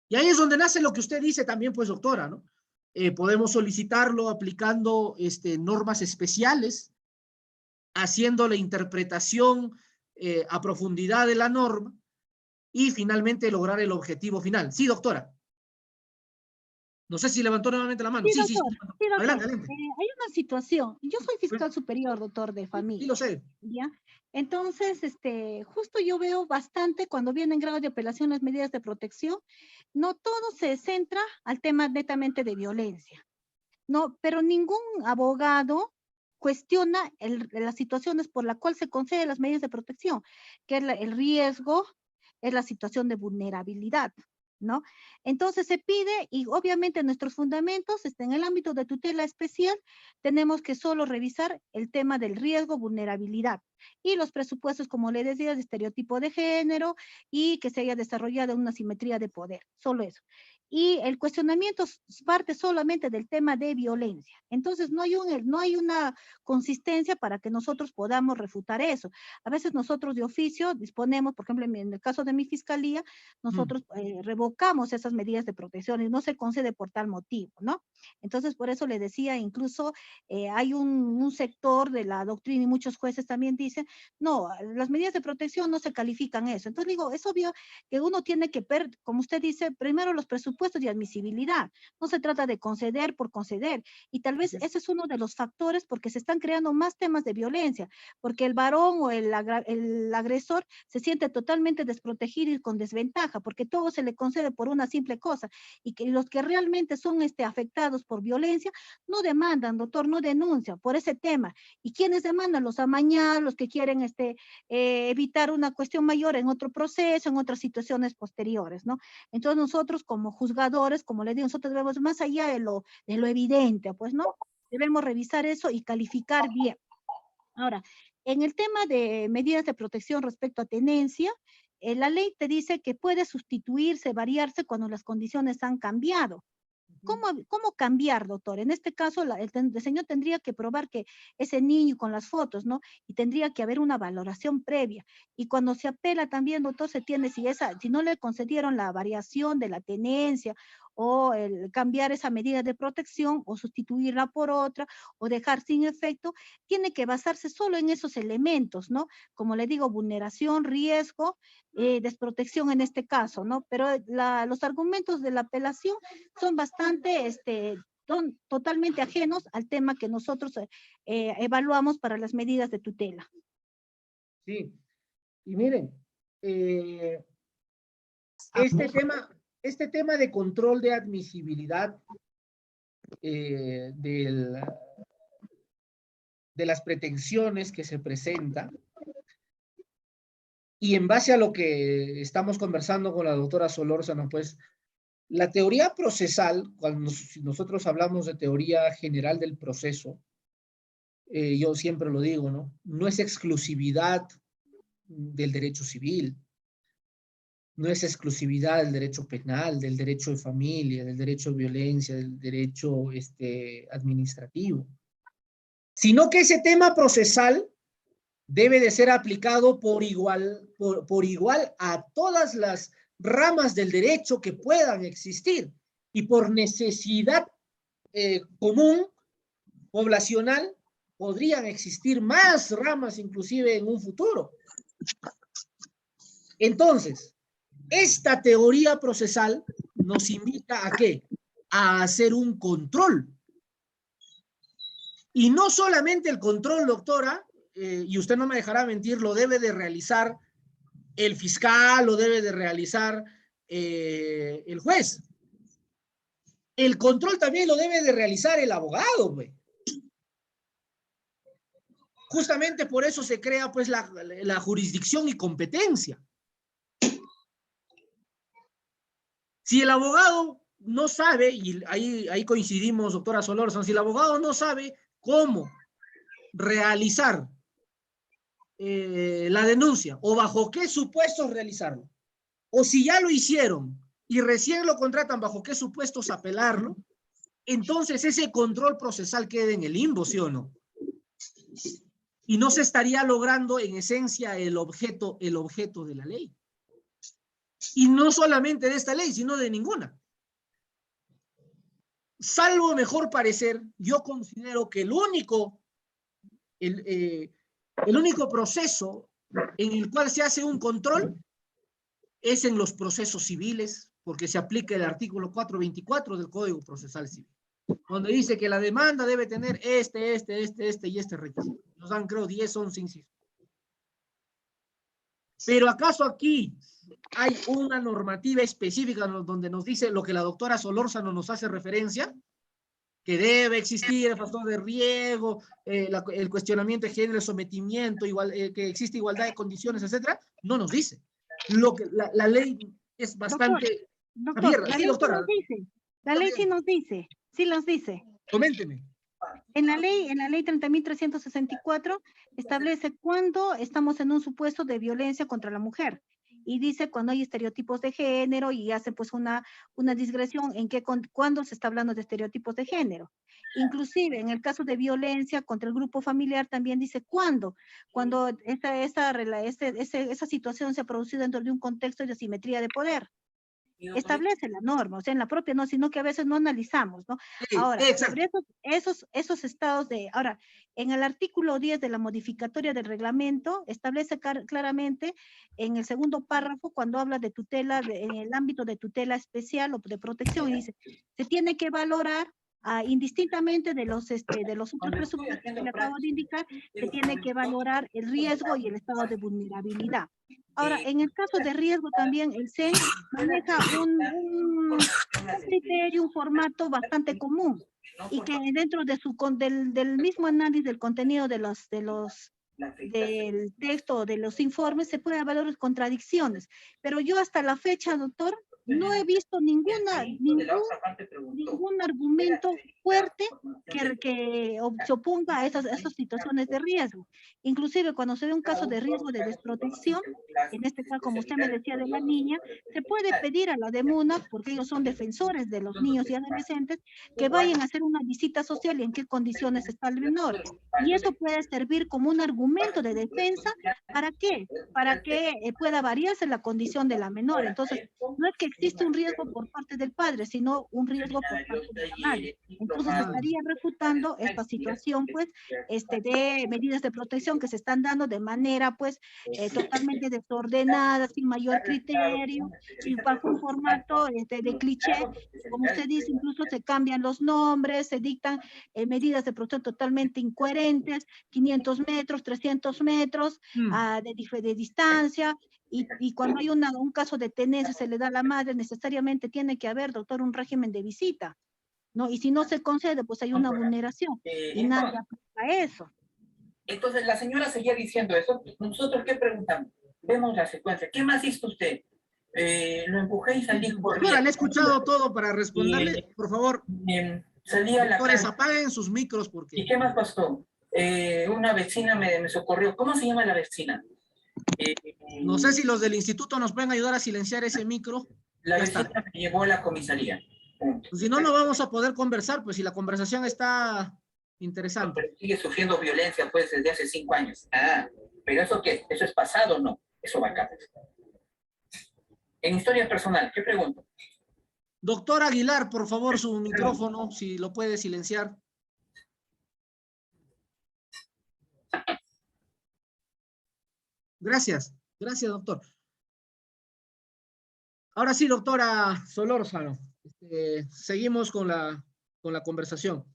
Y ahí es donde nace lo que usted dice también, pues, doctora, ¿no? Podemos solicitarlo aplicando normas especiales, haciendo la interpretación a profundidad de la norma y finalmente lograr el objetivo final. Sí, doctora. No sé si levantó nuevamente la mano. Sí, Sí, sí, sí. doctor. Sí, doctor. Adelante, adelante. Hay una situación. Yo soy fiscal superior, doctor, de Sí, familia. lo sé. ¿Ya? Entonces, justo yo veo bastante cuando vienen grados de apelación las medidas de protección, no todo se centra al tema netamente de violencia, no, pero ningún abogado cuestiona las situaciones por las cuales se conceden las medidas de protección, que es el riesgo, es la situación de vulnerabilidad, ¿no? Entonces se pide, y obviamente nuestros fundamentos, en el ámbito de tutela especial, tenemos que solo revisar el tema del riesgo, vulnerabilidad, y los presupuestos, como le decía, de estereotipo de género, y que se haya desarrollado una simetría de poder, solo eso. Y el cuestionamiento parte solamente del tema de violencia. Entonces, no hay una consistencia para que nosotros podamos refutar eso. A veces nosotros de oficio disponemos, por ejemplo, en el caso de mi fiscalía, nosotros revocamos esas medidas de protección y no se concede por tal motivo, ¿no? Entonces, por eso le decía, incluso hay un sector de la doctrina y muchos jueces también dicen, no, las medidas de protección no se califican eso. Entonces, digo, es obvio que uno tiene que ver, como usted dice, primero los presupuestos y admisibilidad. No se trata de conceder por conceder. Y tal vez ese es uno de los factores porque se están creando más temas de violencia, porque el varón o el agresor se siente totalmente desprotegido y con desventaja, porque todo se le concede por una simple cosa. Y que los que realmente son afectados por violencia no demandan, doctor, no denuncian por ese tema. ¿Y quiénes demandan? Los amañados, los que quieren evitar una cuestión mayor en otro proceso, en otras situaciones posteriores, ¿no? Entonces nosotros como juzgadores, como les digo, nosotros debemos más allá de lo evidente, pues, ¿no? Debemos revisar eso y calificar bien. Ahora, en el tema de medidas de protección respecto a tenencia, la ley te dice que puede sustituirse, variarse cuando las condiciones han cambiado. ¿Cómo cambiar, doctor? En este caso, el señor tendría que probar que ese niño con las fotos, ¿no? Y tendría que haber una valoración previa. Y cuando se apela también, doctor, se tiene, si no le concedieron la variación de la tenencia o el cambiar esa medida de protección o sustituirla por otra o dejar sin efecto, tiene que basarse solo en esos elementos, ¿no? Como le digo, vulneración, riesgo, desprotección en este caso, ¿no? Pero los argumentos de la apelación son bastante, son totalmente ajenos al tema que nosotros evaluamos para las medidas de tutela. Sí, y miren, este tema de control de admisibilidad de las pretensiones que se presentan, y en base a lo que estamos conversando con la doctora Solórzano, pues, la teoría procesal, cuando nosotros hablamos de teoría general del proceso, yo siempre lo digo, ¿no? No es exclusividad del derecho civil, no es exclusividad del derecho penal, del derecho de familia, del derecho de violencia, del derecho administrativo, sino que ese tema procesal debe de ser aplicado por igual a todas las ramas del derecho que puedan existir y por necesidad común, poblacional, podrían existir más ramas inclusive en un futuro. Entonces, esta teoría procesal nos invita ¿a qué? A hacer un control. Y no solamente el control, doctora, y usted no me dejará mentir, lo debe de realizar el fiscal, lo debe de realizar el juez. El control también lo debe de realizar el abogado, güey. Justamente por eso se crea pues la jurisdicción y competencia. Si el abogado no sabe, y ahí coincidimos, doctora Solórzano, si el abogado no sabe cómo realizar la denuncia o bajo qué supuestos realizarlo, o si ya lo hicieron y recién lo contratan, bajo qué supuestos apelarlo, entonces ese control procesal queda en el limbo, ¿sí o no? Y no se estaría logrando en esencia el objeto de la ley. Y no solamente de esta ley, sino de ninguna. Salvo mejor parecer, yo considero que el único proceso en el cual se hace un control es en los procesos civiles, porque se aplica el artículo 424 del Código Procesal Civil, donde dice que la demanda debe tener este y este requisito. Nos dan, creo, 10, 11 incisos. Pero ¿acaso aquí hay una normativa específica donde nos dice lo que la doctora Solórzano nos hace referencia? Que debe existir el factor de riesgo, el cuestionamiento de género, el sometimiento, que existe igualdad de condiciones, etcétera. No nos dice. Lo que la ley es bastante abierta. La Sí, ley doctora. sí nos dice. La ley sí nos dice. Sí nos dice. Coménteme. En la ley 30.364 establece cuándo estamos en un supuesto de violencia contra la mujer. Y dice cuando hay estereotipos de género y hace pues una digresión en cuándo se está hablando de estereotipos de género. Inclusive en el caso de violencia contra el grupo familiar también dice cuándo esa situación se ha producido dentro de un contexto de asimetría de poder. Establece la norma, o sea, en la propia no, sino que a veces no analizamos, ¿no? Sí, Ahora, exacto. sobre esos estados ahora, en el artículo 10 de la modificatoria del reglamento, establece claramente en el segundo párrafo, cuando habla de tutela, en el ámbito de tutela especial o de protección, y dice, se tiene que valorar indistintamente de los otros presupuestos que le acabo de indicar, se tiene que valorar el riesgo y el estado de vulnerabilidad. Ahora, en el caso de riesgo también, el CEN maneja un criterio, un formato bastante común, y que dentro de del mismo análisis del contenido del texto o de los informes se puede valorar contradicciones. Pero yo hasta la fecha, doctor, no he visto ningún argumento fuerte que se oponga a esas situaciones de riesgo. Inclusive cuando se ve un caso de riesgo de desprotección, en este caso, como usted me decía, de la niña, se puede pedir a la DEMUNA, porque ellos son defensores de los niños y adolescentes, que vayan a hacer una visita social y en qué condiciones está el menor. Y eso puede servir como un argumento de defensa. ¿Para qué? Para que pueda variarse la condición de la menor. Entonces, no es que existe un riesgo por parte del padre, sino un riesgo por parte de la madre. Entonces, estaría refutando esta situación, pues, de medidas de protección que se están dando de manera, pues, totalmente desordenada, sin mayor criterio, y bajo un formato de cliché. Como usted dice, incluso se cambian los nombres, se dictan medidas de protección totalmente incoherentes, 500 metros, 300 metros de distancia, y cuando hay un caso de tenencia se le da a la madre, necesariamente tiene que haber, doctor, un régimen de visita, ¿no? Y si no se concede, pues hay una vulneración, y nadie aplica eso. Entonces la señora seguía diciendo eso. ¿Nosotros qué preguntamos? Vemos la secuencia. ¿Qué más hizo usted? Lo empujé y salí corriendo. Doctora, le he escuchado todo para responderle. Por favor, salí a la doctores, calle. apaguen sus micros porque... ¿Y qué más pasó? Una vecina me socorrió. ¿Cómo se llama la vecina? No sé si los del instituto nos pueden ayudar a silenciar ese micro. La Ya vecina está. me llevó a la comisaría. Pues si no, no vamos a poder conversar, pues si la conversación está interesante. Pero sigue sufriendo violencia, pues, desde hace 5 años. ¿Pero eso qué? ¿Eso es pasado? No, eso va acá. En historia personal, ¿qué pregunto? Doctor Aguilar, por favor, su micrófono, si lo puede silenciar. Gracias, gracias, doctor. Ahora sí, doctora Solórzano, seguimos con la conversación.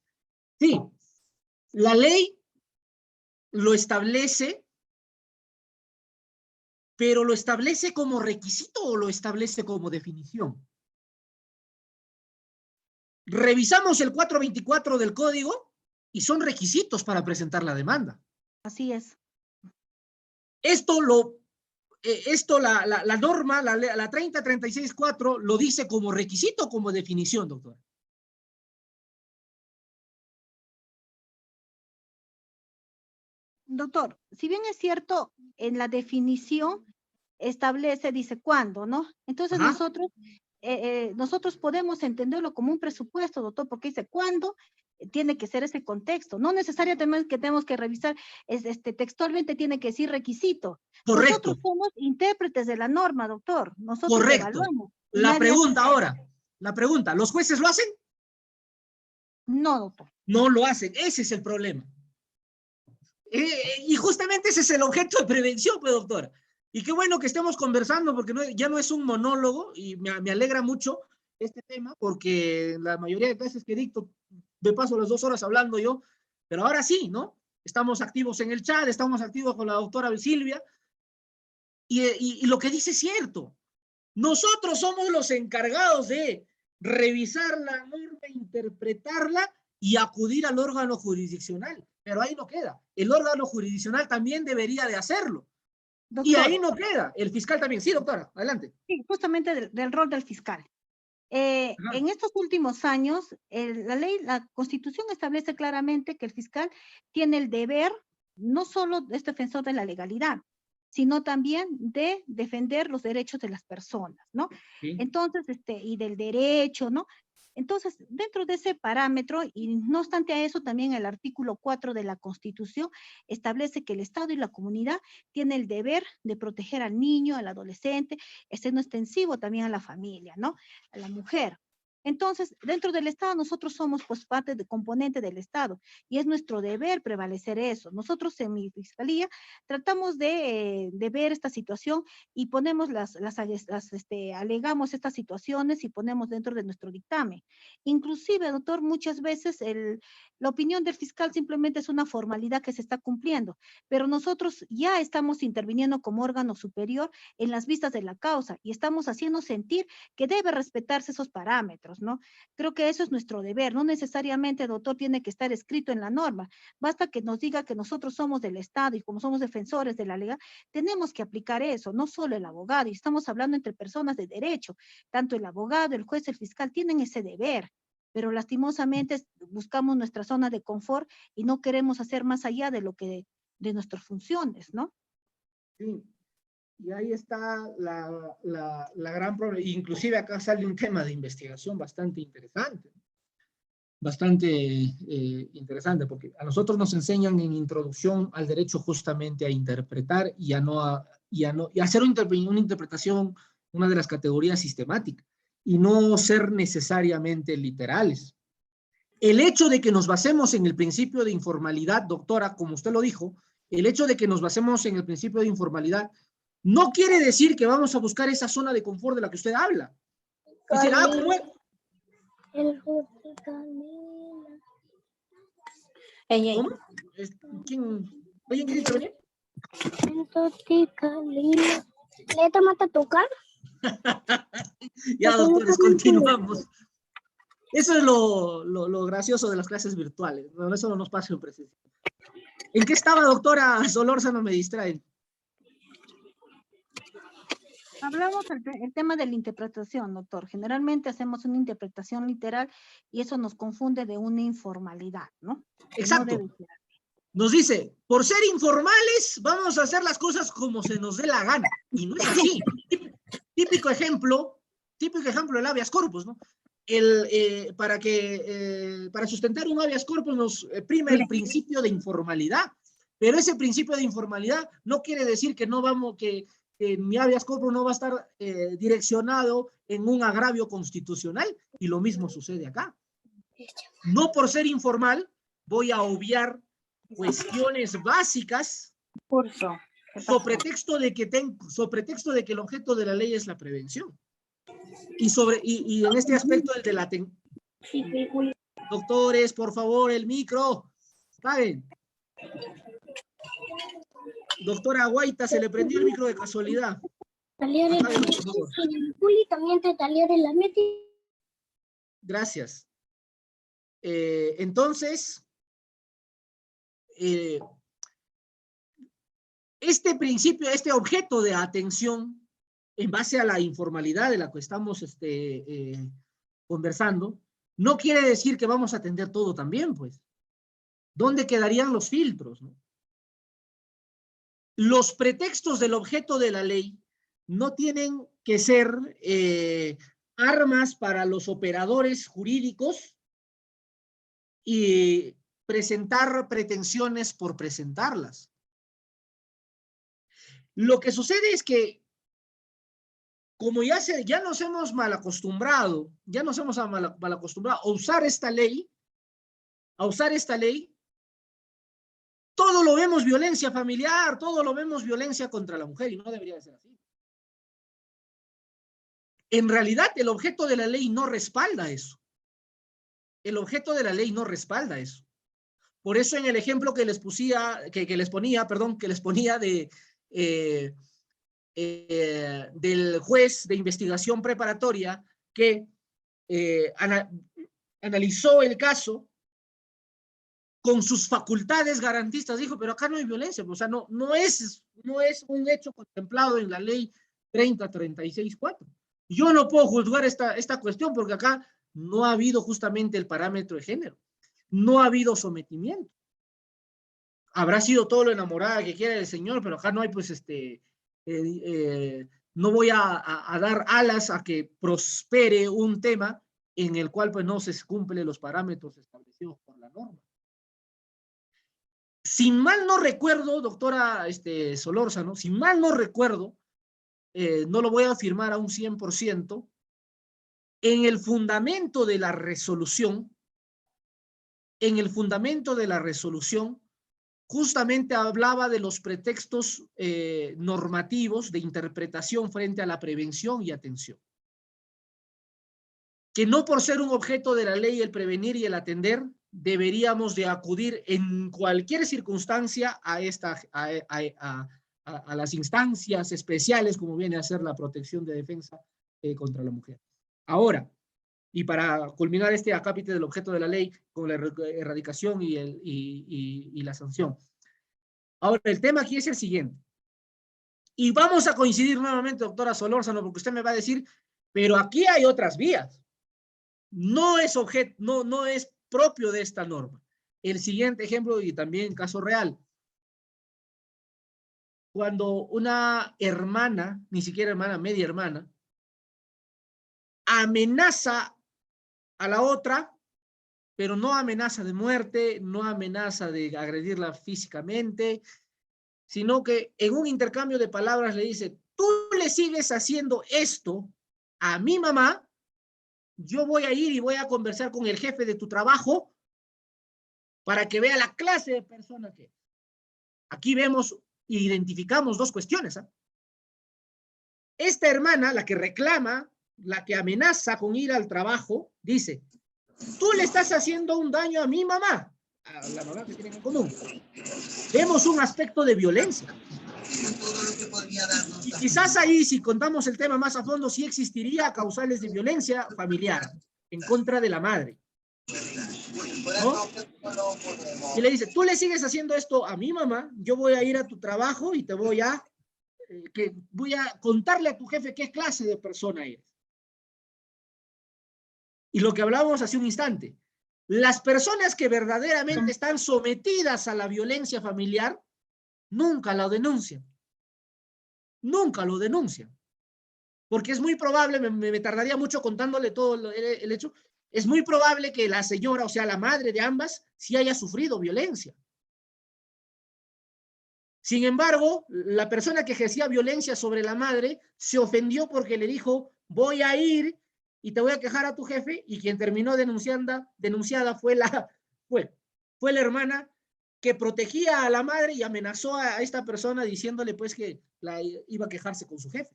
Sí, la ley lo establece, pero ¿lo establece como requisito o lo establece como definición? Revisamos el 424 del código y son requisitos para presentar la demanda. Así es. La norma, la 30.36.4 lo dice como requisito o como definición, doctora. Doctor, si bien es cierto, en la definición establece, dice cuándo, ¿no? Entonces nosotros podemos entenderlo como un presupuesto, doctor, porque dice cuándo tiene que ser ese contexto. No necesariamente que tenemos que revisar, textualmente tiene que decir requisito. Correcto. Nosotros somos intérpretes de la norma, doctor. Nosotros correcto. Evaluamos. La pregunta, ¿los jueces lo hacen? No, doctor. No lo hacen, ese es el problema. Y justamente ese es el objeto de prevención, pues, doctora. Y qué bueno que estemos conversando, porque ya no es un monólogo, y me alegra mucho este tema, porque la mayoría de clases que dicto, me paso las 2 horas hablando yo, pero ahora sí, ¿no? Estamos activos en el chat, estamos activos con la doctora Silvia, y lo que dice es cierto. Nosotros somos los encargados de revisar la norma, interpretarla y acudir al órgano jurisdiccional. Pero ahí no queda. El órgano jurisdiccional también debería de hacerlo. Doctor, Y ahí no queda. El fiscal también. Sí, doctora, adelante. sí, justamente del rol del fiscal. En estos últimos años, la Constitución establece claramente que el fiscal tiene el deber, no solo es defensor de la legalidad, sino también de defender los derechos de las personas, ¿no? Sí. Entonces, y del derecho, ¿no? Entonces, dentro de ese parámetro, y no obstante a eso, también el artículo 4 de la Constitución establece que el Estado y la comunidad tienen el deber de proteger al niño, al adolescente, siendo extensivo también a la familia, ¿no? A la mujer. Entonces, dentro del Estado, nosotros somos pues parte de componente del Estado y es nuestro deber prevalecer eso. Nosotros en mi fiscalía tratamos de ver esta situación y ponemos alegamos estas situaciones y ponemos dentro de nuestro dictamen. Inclusive, doctor, muchas veces la opinión del fiscal simplemente es una formalidad que se está cumpliendo, pero nosotros ya estamos interviniendo como órgano superior en las vistas de la causa y estamos haciendo sentir que debe respetarse esos parámetros, ¿no? Creo que eso es nuestro deber, no necesariamente, doctor, tiene que estar escrito en la norma, basta que nos diga que nosotros somos del Estado y como somos defensores de la ley, tenemos que aplicar eso, no solo el abogado, y estamos hablando entre personas de derecho, tanto el abogado, el juez, el fiscal tienen ese deber, pero lastimosamente buscamos nuestra zona de confort y no queremos hacer más allá de lo que de nuestras funciones, ¿no? Sí. Y ahí está la gran problema. Inclusive acá sale un tema de investigación bastante interesante. Bastante interesante, porque a nosotros nos enseñan en introducción al derecho justamente a interpretar y a hacer una interpretación, una de las categorías sistemáticas, y no ser necesariamente literales. El hecho de que nos basemos en el principio de informalidad, doctora, como usted lo dijo, el hecho de que nos basemos en el principio de informalidad no quiere decir que vamos a buscar esa zona de confort de la que usted habla. Decir, ¿cómo es? ¿Cómo? ¿Alguien quiere intervenir? ¿Le tomaste a tocar? Ya, doctores, continuamos. Eso es lo gracioso de las clases virtuales. No, eso no nos pasa en presencia. ¿En qué estaba, doctora Solórzano? Me distraen. Hablamos el tema de la interpretación, doctor. Generalmente hacemos una interpretación literal y eso nos confunde de una informalidad, ¿no? Exacto. No debe... Nos dice, por ser informales, vamos a hacer las cosas como se nos dé la gana. Y no es así. Típico ejemplo del habeas corpus, ¿no? Para sustentar un habeas corpus nos prima el principio de informalidad. Pero ese principio de informalidad no quiere decir que no vamos, que mi habeas corpus no va a estar direccionado en un agravio constitucional, y lo mismo sucede acá. No por ser informal voy a obviar cuestiones básicas sobre pretexto de que el objeto de la ley es la prevención. Y en este aspecto el de la doctores, por favor, el micro. ¿Saben? Doctora Guaita, se le prendió el micro de casualidad. Gracias. Entonces, este principio, este objeto de atención, en base a la informalidad de la que estamos conversando, no quiere decir que vamos a atender todo también, pues. ¿Dónde quedarían los filtros, no? Los pretextos del objeto de la ley no tienen que ser armas para los operadores jurídicos y presentar pretensiones por presentarlas. Lo que sucede es que, como ya nos hemos mal acostumbrado a usar esta ley, toda todo lo vemos violencia familiar, todo lo vemos violencia contra la mujer y no debería de ser así. En realidad, el objeto de la ley no respalda eso. El objeto de la ley no respalda eso. Por eso en el ejemplo que les ponía del juez de investigación preparatoria que analizó el caso con sus facultades garantistas, dijo, pero acá no hay violencia, o sea, no es un hecho contemplado en la ley 3036-4. Yo no puedo juzgar esta cuestión porque acá no ha habido justamente el parámetro de género, no ha habido sometimiento. Habrá sido todo lo enamorada que quiera el señor, pero acá no hay, pues, no voy a dar alas a que prospere un tema en el cual, pues, no se cumplen los parámetros establecidos por la norma. Sin mal no recuerdo, doctora Solórzano, sin mal no recuerdo, no lo voy a afirmar a un 100%, en el fundamento de la resolución, justamente hablaba de los pretextos normativos de interpretación frente a la prevención y atención. Que no por ser un objeto de la ley el prevenir y el atender, deberíamos de acudir en cualquier circunstancia a las instancias especiales como viene a ser la protección de defensa contra la mujer. Ahora, y para culminar este acápite del objeto de la ley con la erradicación y la sanción. Ahora, el tema aquí es el siguiente. Y vamos a coincidir nuevamente, doctora Solórzano, porque usted me va a decir, pero aquí hay otras vías. No es propio de esta norma. El siguiente ejemplo, y también caso real. Cuando una hermana, ni siquiera hermana, media hermana, amenaza a la otra, pero no amenaza de muerte, no amenaza de agredirla físicamente, sino que en un intercambio de palabras le dice, tú le sigues haciendo esto a mi mamá, yo voy a ir y voy a conversar con el jefe de tu trabajo para que vea la clase de persona que es. Aquí vemos e identificamos dos cuestiones. Esta hermana, la que reclama, la que amenaza con ir al trabajo, dice, tú le estás haciendo un daño a mi mamá, a la mamá que tienen en común. Vemos un aspecto de violencia. Y quizás ahí, si contamos el tema más a fondo, sí existiría causales de violencia familiar en contra de la madre, ¿no? Y le dice, tú le sigues haciendo esto a mi mamá, yo voy a ir a tu trabajo y te voy a contarle a tu jefe qué clase de persona eres. Y lo que hablábamos hace un instante, las personas que verdaderamente están sometidas a la violencia familiar nunca lo denuncian. Nunca lo denuncian. Porque es muy probable, me tardaría mucho contándole todo el hecho, es muy probable que la señora, o sea, la madre de ambas, sí haya sufrido violencia. Sin embargo, la persona que ejercía violencia sobre la madre se ofendió porque le dijo, voy a ir y te voy a quejar a tu jefe, y quien terminó denunciada fue la hermana que protegía a la madre y amenazó a esta persona diciéndole pues que iba a quejarse con su jefe.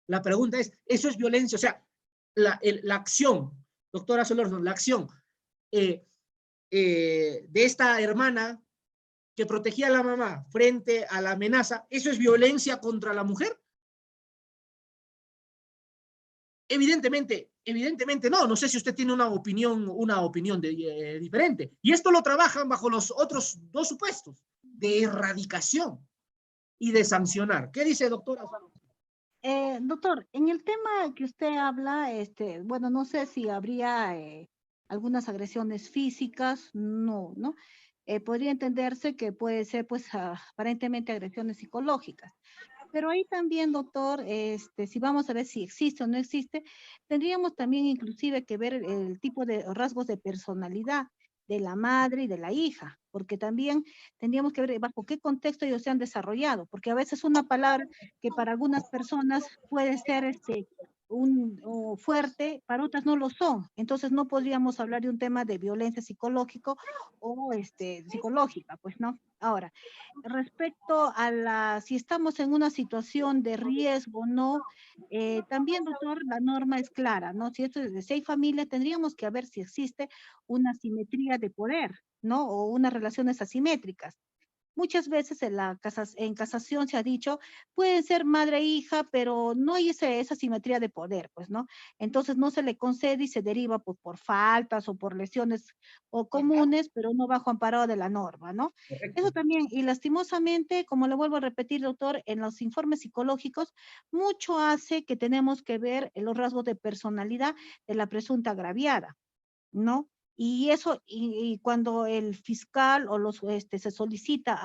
La pregunta es, ¿eso es violencia? O sea, la acción, doctora Solórzano, la acción de esta hermana que protegía a la mamá frente a la amenaza, ¿eso es violencia contra la mujer? Evidentemente no. No sé si usted tiene una opinión diferente. Y esto lo trabajan bajo los otros dos supuestos, de erradicación y de sancionar. ¿Qué dice, doctora? Doctor, en el tema que usted habla, bueno, no sé si habría algunas agresiones físicas, no. Podría entenderse que puede ser, pues, aparentemente agresiones psicológicas. Pero ahí también, doctor, si vamos a ver si existe o no existe, tendríamos también inclusive que ver el tipo de rasgos de personalidad de la madre y de la hija, porque también tendríamos que ver bajo qué contexto ellos se han desarrollado, porque a veces una palabra que para algunas personas puede ser fuerte, para otras no lo son. Entonces no podríamos hablar de un tema de violencia psicológico o psicológica, pues no. Ahora, respecto a si estamos en una situación de riesgo o no, también, doctor, la norma es clara, ¿no? Si esto es de 6 familias, tendríamos que ver si existe una simetría de poder, ¿no? O unas relaciones asimétricas. Muchas veces en casación se ha dicho, pueden ser madre e hija, pero no hay esa simetría de poder, pues, ¿no? Entonces no se le concede y se deriva pues, por faltas o por lesiones o comunes, pero no bajo amparo de la norma, ¿no? Correcto. Eso también, y lastimosamente, como le vuelvo a repetir, doctor, en los informes psicológicos, mucho hace que tenemos que ver los rasgos de personalidad de la presunta agraviada, ¿no? Y eso, y cuando el fiscal o se solicita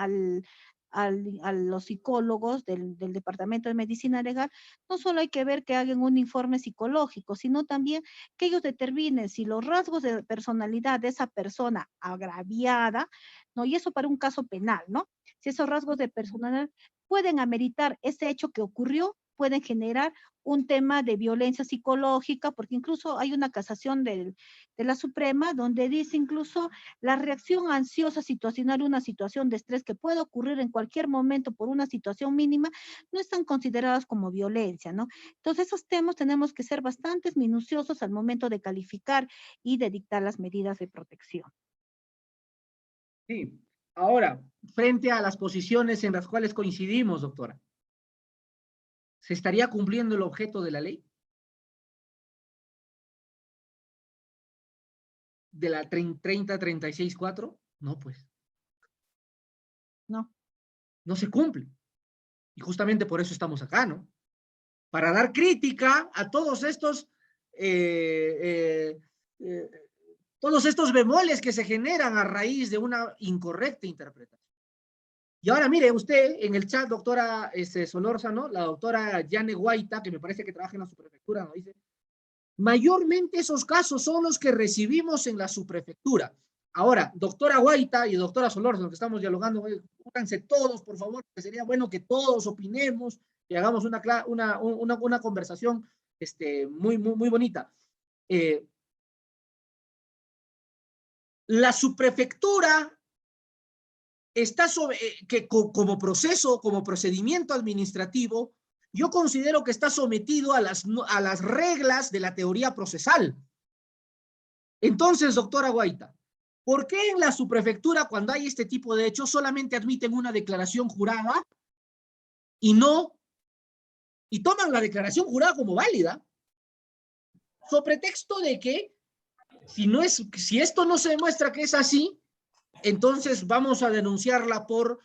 a los psicólogos del Departamento de Medicina Legal, no solo hay que ver que hagan un informe psicológico, sino también que ellos determinen si los rasgos de personalidad de esa persona agraviada, ¿no? Y eso para un caso penal, ¿no? Si esos rasgos de personalidad pueden ameritar ese hecho que ocurrió, pueden generar un tema de violencia psicológica, porque incluso hay una casación de la Suprema, donde dice incluso la reacción ansiosa situacional, una situación de estrés que puede ocurrir en cualquier momento por una situación mínima, no están consideradas como violencia, ¿no? Entonces, esos temas tenemos que ser bastante minuciosos al momento de calificar y de dictar las medidas de protección. Sí. Ahora, frente a las posiciones en las cuales coincidimos, doctora, ¿se estaría cumpliendo el objeto de la ley? ¿De la 3036-4? No, pues. No. No se cumple. Y justamente por eso estamos acá, ¿no? Para dar crítica a todos estos bemoles que se generan a raíz de una incorrecta interpretación. Y ahora mire usted en el chat, doctora Solórzano, la doctora Yane Guaita, que me parece que trabaja en la subprefectura, nos dice, mayormente esos casos son los que recibimos en la subprefectura. Ahora, doctora Guaita y doctora Solórzano, que estamos dialogando, pónganse todos, por favor, que sería bueno que todos opinemos y hagamos una conversación muy bonita. La subprefectura está como proceso, como procedimiento administrativo, yo considero que está sometido a las reglas de la teoría procesal. Entonces, doctora Guaita, ¿por qué en la subprefectura, cuando hay este tipo de hechos, solamente admiten una declaración jurada y toman la declaración jurada como válida? Sobre pretexto de que si esto no se demuestra que es así, entonces vamos a denunciarla por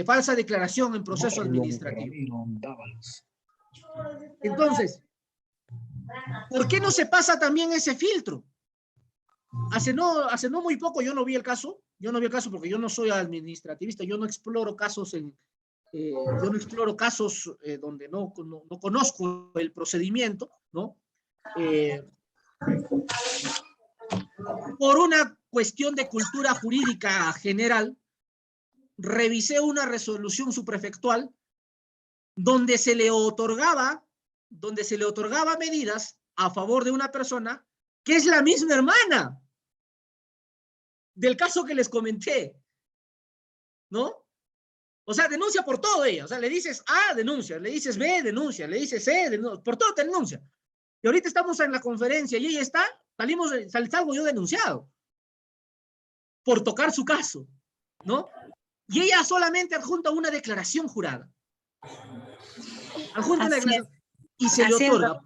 falsa declaración en proceso administrativo. Entonces, ¿por qué no se pasa también ese filtro? Hace no muy poco yo no vi el caso porque yo no soy administrativista, yo no exploro casos donde no conozco el procedimiento, ¿no? Por una cuestión de cultura jurídica general, revisé una resolución subprefectual donde se le otorgaba medidas a favor de una persona que es la misma hermana del caso que les comenté, ¿no? O sea, denuncia por todo ella. O sea, le dices A, denuncia, le dices B, denuncia, le dices C, denuncia, por todo te denuncia. Y ahorita estamos en la conferencia y ella está, salgo yo denunciado por tocar su caso, ¿no? Y ella solamente adjunta una declaración jurada. Adjunta una declaración y se le otorga.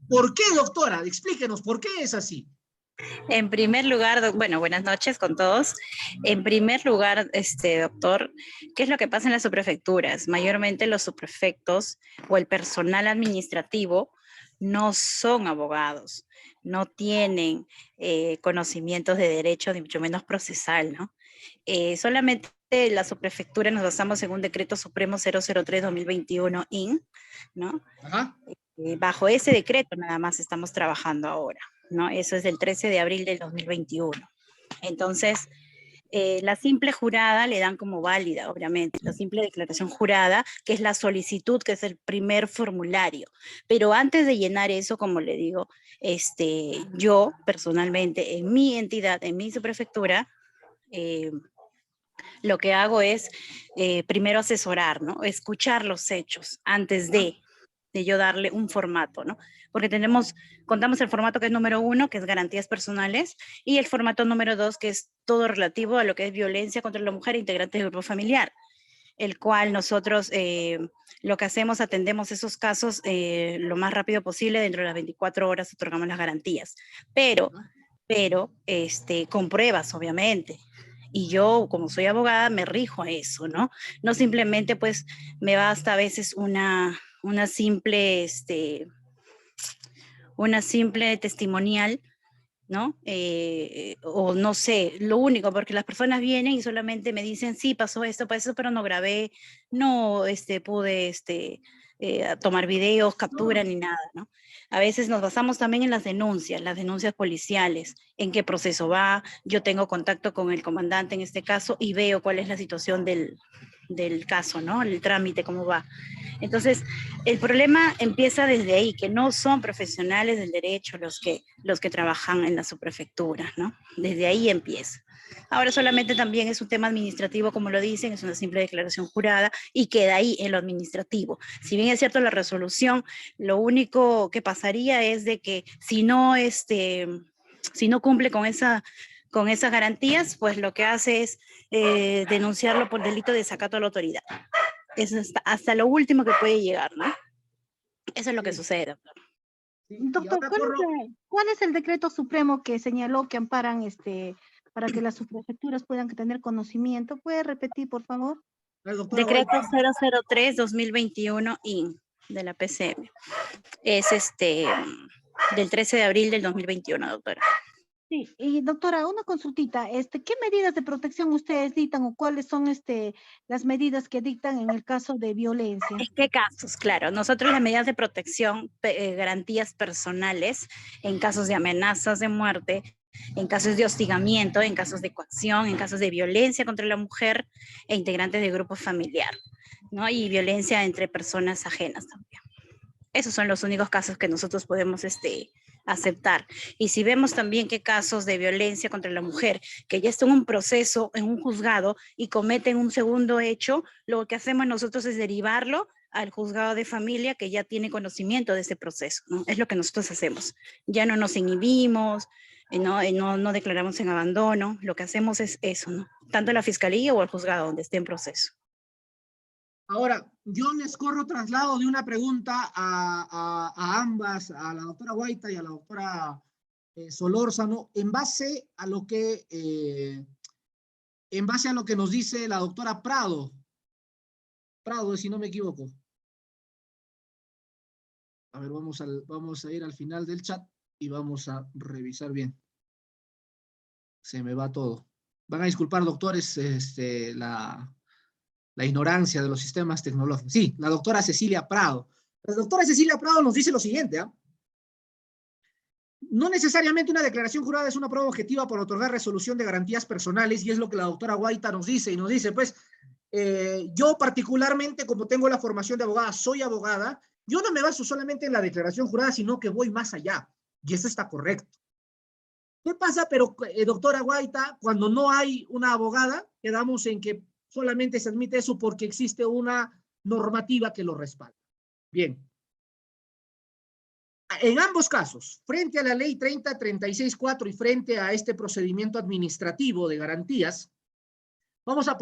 ¿Por qué, doctora? Explíquenos, ¿por qué es así? En primer lugar, bueno, buenas noches con todos. En primer lugar, doctor, ¿qué es lo que pasa en las subprefecturas? Mayormente los subprefectos o el personal administrativo no son abogados, no tienen conocimientos de derecho, ni mucho menos procesal, ¿no? Solamente la subprefectura nos basamos en un decreto supremo 003-2021 IN, ¿no? Ajá. Bajo ese decreto nada más estamos trabajando ahora, ¿no? Eso es del 13 de abril del 2021. Entonces, La simple jurada le dan como válida, obviamente, la simple declaración jurada, que es la solicitud, que es el primer formulario. Pero antes de llenar eso, como le digo, yo personalmente, en mi entidad, en mi subprefectura, lo que hago es primero asesorar, ¿no? Escuchar los hechos antes de yo darle un formato, ¿no? Porque contamos el formato que es número 1, que es garantías personales, y el formato número 2, que es todo relativo a lo que es violencia contra la mujer e integrantes del grupo familiar, el cual nosotros lo que hacemos, atendemos esos casos lo más rápido posible, dentro de las 24 horas otorgamos las garantías, pero con pruebas, obviamente. Y yo, como soy abogada, me rijo a eso, ¿no? No simplemente, pues, me basta a veces una simple testimonial, ¿no? O no sé, lo único, porque las personas vienen y solamente me dicen, sí, pasó esto, pero no grabé, no pude tomar videos, captura, ni nada, ¿no? A veces nos basamos también en las denuncias policiales, en qué proceso va. Yo tengo contacto con el comandante en este caso y veo cuál es la situación del caso, ¿no? El trámite, cómo va. Entonces, el problema empieza desde ahí, que no son profesionales del derecho los que trabajan en la subprefectura, ¿no? Desde ahí empieza. Ahora solamente también es un tema administrativo, como lo dicen, es una simple declaración jurada y queda ahí en lo administrativo. Si bien es cierto la resolución, lo único que pasaría es de que si no cumple con esas garantías, pues lo que hace es denunciarlo por delito de desacato a la autoridad. Es hasta lo último que puede llegar, ¿no? Eso es lo que sucede, doctor. Sí, Doctor, ¿cuál es el decreto supremo que señaló que amparan para que las subprefecturas puedan tener conocimiento? ¿Puede repetir, por favor? Decreto 003-2021-IN de la PCM. Es del 13 de abril del 2021, doctora. Sí, y doctora, una consultita, ¿qué medidas de protección ustedes dictan o cuáles son las medidas que dictan en el caso de violencia? ¿En qué casos? Claro, nosotros las medidas de protección, garantías personales, en casos de amenazas de muerte, en casos de hostigamiento, en casos de coacción, en casos de violencia contra la mujer e integrantes de grupo familiar, ¿no? Y violencia entre personas ajenas también. Esos son los únicos casos que nosotros podemos aceptar. Y si vemos también que casos de violencia contra la mujer, que ya está en un proceso, en un juzgado, y cometen un segundo hecho, lo que hacemos nosotros es derivarlo al juzgado de familia que ya tiene conocimiento de ese proceso, ¿no? Es lo que nosotros hacemos. Ya no nos inhibimos, no declaramos en abandono, lo que hacemos es eso, ¿no? Tanto la fiscalía o el juzgado donde esté en proceso. Ahora, yo les corro traslado de una pregunta a ambas, a la doctora Guaita y a la doctora Solórzano, en base a lo que nos dice la doctora Prado, si no me equivoco. A ver, vamos a ir al final del chat y vamos a revisar bien. Se me va todo. Van a disculpar, doctores, la ignorancia de los sistemas tecnológicos. Sí, la doctora Cecilia Prado. La doctora Cecilia Prado nos dice lo siguiente, ¿ah? No necesariamente una declaración jurada es una prueba objetiva para otorgar resolución de garantías personales, y es lo que la doctora Guaita nos dice, y nos dice, pues, yo particularmente, como tengo la formación de abogada, soy abogada, yo no me baso solamente en la declaración jurada, sino que voy más allá, y eso está correcto. ¿Qué pasa, pero, doctora Guaita, cuando no hay una abogada, quedamos en que solamente se admite eso porque existe una normativa que lo respalda? Bien. En ambos casos, frente a la ley 3036-4 y frente a este procedimiento administrativo de garantías, vamos a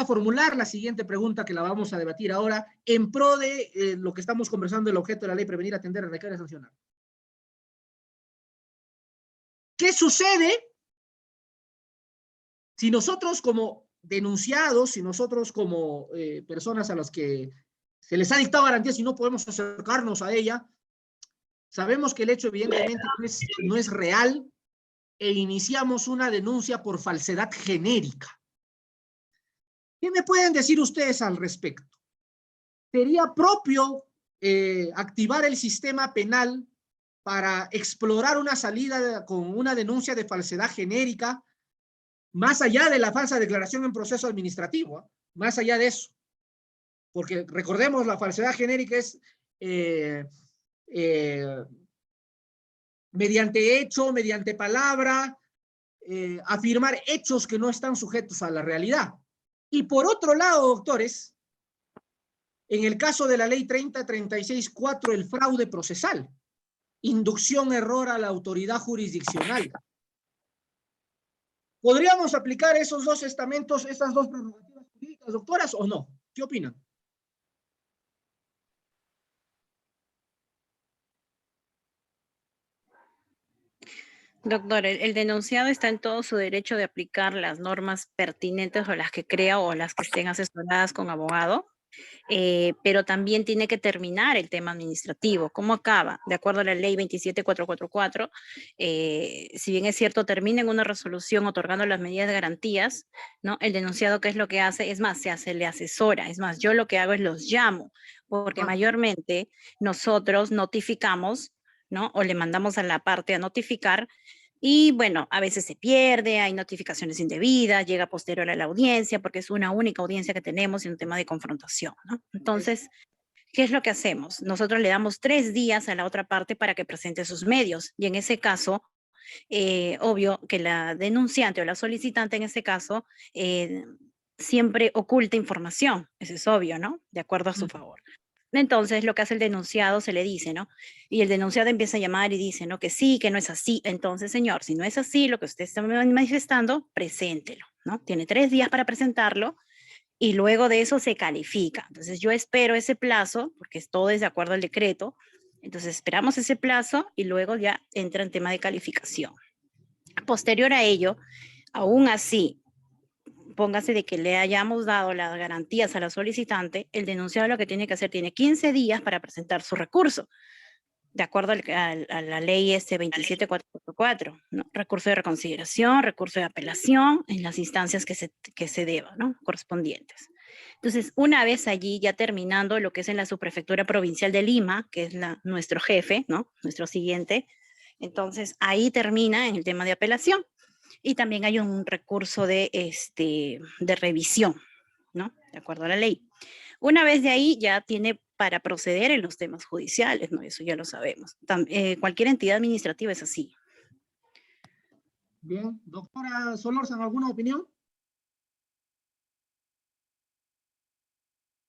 formular la siguiente pregunta que la vamos a debatir ahora en pro de lo que estamos conversando, el objeto de la ley: prevenir, atender, erradicar y sancionar. ¿Qué sucede si nosotros como denunciados, si nosotros como personas a las que se les ha dictado garantías y no podemos acercarnos a ella, sabemos que el hecho evidentemente no es real, e iniciamos una denuncia por falsedad genérica? ¿Qué me pueden decir ustedes al respecto? ¿Sería propio activar el sistema penal para explorar una salida con una denuncia de falsedad genérica más allá de la falsa declaración en proceso administrativo, ¿eh? Más allá de eso. Porque recordemos, la falsedad genérica es mediante hecho, mediante palabra, afirmar hechos que no están sujetos a la realidad. Y por otro lado, doctores, en el caso de la ley 3036-4, el fraude procesal, inducción error a la autoridad jurisdiccional. ¿Podríamos aplicar esos dos estamentos, esas dos prerrogativas jurídicas, doctoras, o no? ¿Qué opinan? Doctor, el denunciado está en todo su derecho de aplicar las normas pertinentes o las que crea o las que estén asesoradas con abogado, pero también tiene que terminar el tema administrativo. ¿Cómo acaba? De acuerdo a la ley 27444, si bien es cierto, termina en una resolución otorgando las medidas de garantías, ¿no? El denunciado, ¿qué es lo que hace? Es más, se le asesora. Es más, yo lo que hago es los llamo, porque mayormente nosotros notificamos, ¿no? O le mandamos a la parte a notificar. Y bueno, a veces se pierde, hay notificaciones indebidas, llega posterior a la audiencia, porque es una única audiencia que tenemos en un tema de confrontación, ¿no? Entonces, ¿qué es lo que hacemos? Nosotros le damos 3 días a la otra parte para que presente sus medios. Y en ese caso, obvio que la denunciante o la solicitante en ese caso siempre oculta información. Eso es obvio, ¿no? De acuerdo a su favor. Entonces, lo que hace el denunciado se le dice, ¿no? Y el denunciado empieza a llamar y dice, ¿no? Que sí, que no es así. Entonces, señor, si no es así lo que usted está manifestando, preséntelo, ¿no? Tiene 3 días para presentarlo y luego de eso se califica. Entonces, yo espero ese plazo, porque todo es de acuerdo al decreto. Entonces, esperamos ese plazo y luego ya entra en tema de calificación. Posterior a ello, aún así, póngase de que le hayamos dado las garantías a la solicitante, el denunciado lo que tiene que hacer, tiene 15 días para presentar su recurso, de acuerdo a la ley 27444, ¿no? Recurso de reconsideración, recurso de apelación, en las instancias que se deban, ¿no? Correspondientes. Entonces, una vez allí, ya terminando lo que es en la Subprefectura Provincial de Lima, que es nuestro jefe, ¿no? Nuestro siguiente, entonces ahí termina en el tema de apelación. Y también hay un recurso de revisión, ¿no? De acuerdo a la ley. Una vez de ahí ya tiene para proceder en los temas judiciales, ¿no? Eso ya lo sabemos. Cualquier entidad administrativa es así. Bien. Doctora Solórzano, ¿alguna opinión?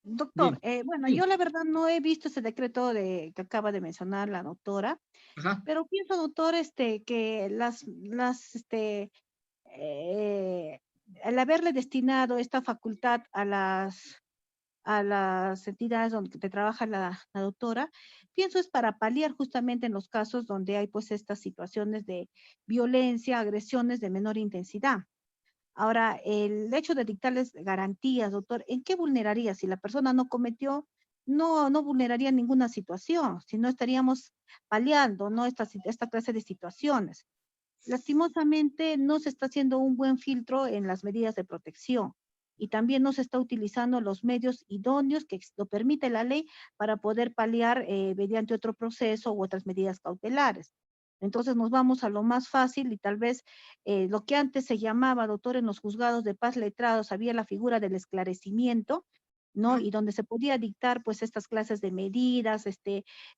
Doctor, bueno, Sí. yo la verdad no he visto ese decreto que acaba de mencionar la doctora, Ajá. pero pienso, doctor, que al haberle destinado esta facultad a las entidades donde trabaja la doctora, pienso es para paliar justamente en los casos donde hay pues estas situaciones de violencia, agresiones de menor intensidad. Ahora, el hecho de dictarles garantías, doctor, ¿en qué vulneraría? Si la persona no cometió, no vulneraría ninguna situación, si no estaríamos paliando, ¿no? Esta clase de situaciones. Lastimosamente, no se está haciendo un buen filtro en las medidas de protección y también no se está utilizando los medios idóneos que lo permite la ley para poder paliar mediante otro proceso u otras medidas cautelares. Entonces nos vamos a lo más fácil y tal vez lo que antes se llamaba, doctor, en los juzgados de paz letrados, había la figura del esclarecimiento, ¿no? Y donde se podía dictar pues estas clases de medidas,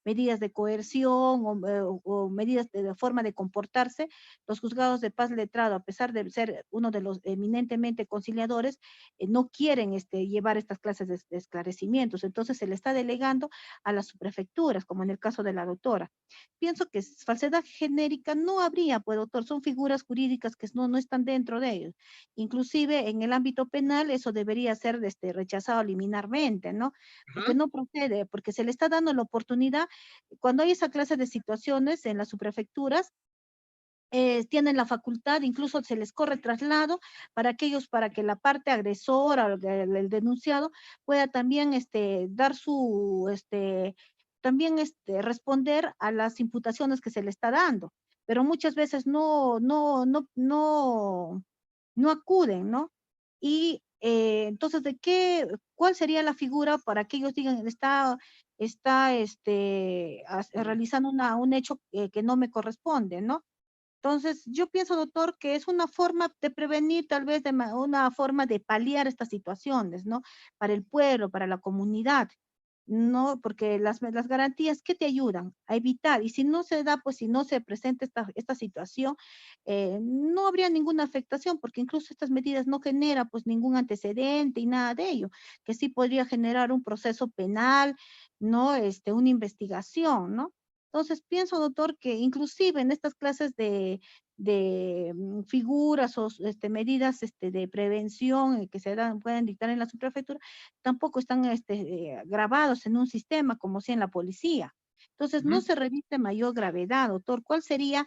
medidas de coerción o medidas de forma de comportarse. Los juzgados de paz letrado, a pesar de ser uno de los eminentemente conciliadores, no quieren llevar estas clases de esclarecimientos. Entonces se le está delegando a las subprefecturas, como en el caso de la doctora. Pienso que falsedad genérica no habría, pues doctor, son figuras jurídicas que no están dentro de ellos. Inclusive en el ámbito penal eso debería ser rechazado liminarmente, ¿no? Porque no procede, porque se le está dando la oportunidad, cuando hay esa clase de situaciones en las subprefecturas, tienen la facultad, incluso se les corre traslado para que la parte agresora, el denunciado, pueda también dar también responder a las imputaciones que se le está dando. Pero muchas veces no acuden, ¿no? Y entonces, ¿cuál sería la figura para que ellos digan, está realizando un hecho que no me corresponde, ¿no? Entonces, yo pienso, doctor, que es una forma de prevenir, tal vez una forma de paliar estas situaciones, ¿no? Para el pueblo, para la comunidad, ¿no? Porque las garantías, ¿qué te ayudan? A evitar, y si no se da, pues si no se presenta esta situación, no habría ninguna afectación, porque incluso estas medidas no generan pues ningún antecedente y nada de ello, que sí podría generar un proceso penal, ¿no? Una investigación, ¿no? Entonces, pienso, doctor, que inclusive en estas clases de figuras o medidas de prevención que pueden dictar en la subprefectura, tampoco están grabados en un sistema como si en la policía. Entonces, no se reviste mayor gravedad, doctor. ¿Cuál sería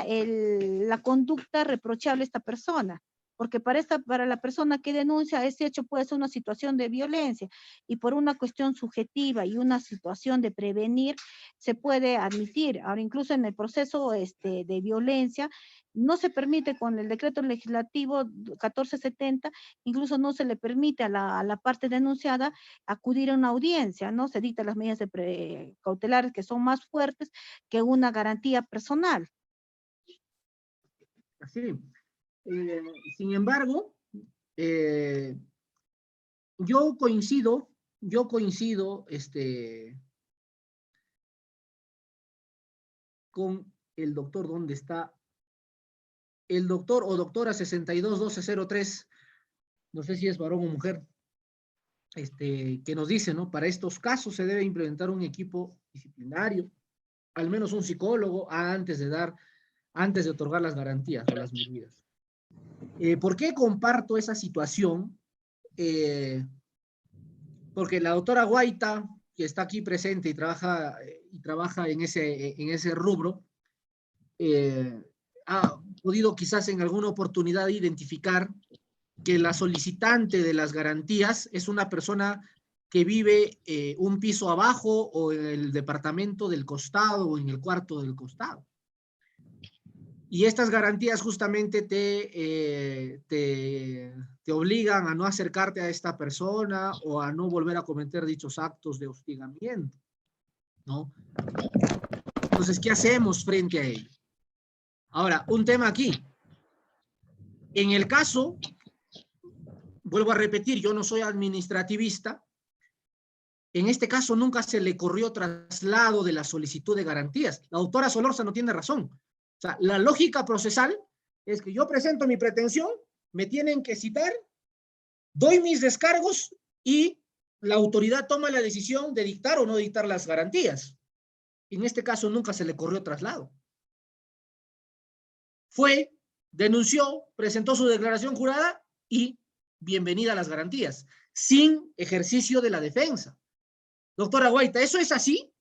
la conducta reprochable a esta persona? Porque para la persona que denuncia, ese hecho puede ser una situación de violencia y por una cuestión subjetiva y una situación de prevenir, se puede admitir. Ahora, incluso en el proceso de violencia, no se permite con el decreto legislativo 1470, incluso no se le permite a la parte denunciada acudir a una audiencia, ¿no? Se dictan las medidas cautelares que son más fuertes que una garantía personal. Así. Sin embargo, yo coincido, con el doctor, ¿dónde está? El doctor o doctora 621203, no sé si es varón o mujer, que nos dice, ¿no? Para estos casos se debe implementar un equipo disciplinario, al menos un psicólogo, antes de otorgar las garantías o las medidas. ¿Por qué comparto esa situación? Porque la doctora Guaita, que está aquí presente y trabaja en ese rubro, ha podido quizás en alguna oportunidad identificar que la solicitante de las garantías es una persona que vive un piso abajo o en el departamento del costado o en el cuarto del costado. Y estas garantías justamente te obligan a no acercarte a esta persona o a no volver a cometer dichos actos de hostigamiento, ¿no? Entonces, ¿qué hacemos frente a ello? Ahora, un tema aquí. En el caso, vuelvo a repetir, yo no soy administrativista, en este caso nunca se le corrió traslado de la solicitud de garantías. La doctora Solórzano tiene razón. O sea, la lógica procesal es que yo presento mi pretensión, me tienen que citar, doy mis descargos y la autoridad toma la decisión de dictar o no dictar las garantías. En este caso nunca se le corrió traslado. Fue, denunció, presentó su declaración jurada y bienvenida a las garantías, sin ejercicio de la defensa. Doctora Guaita, ¿eso es así?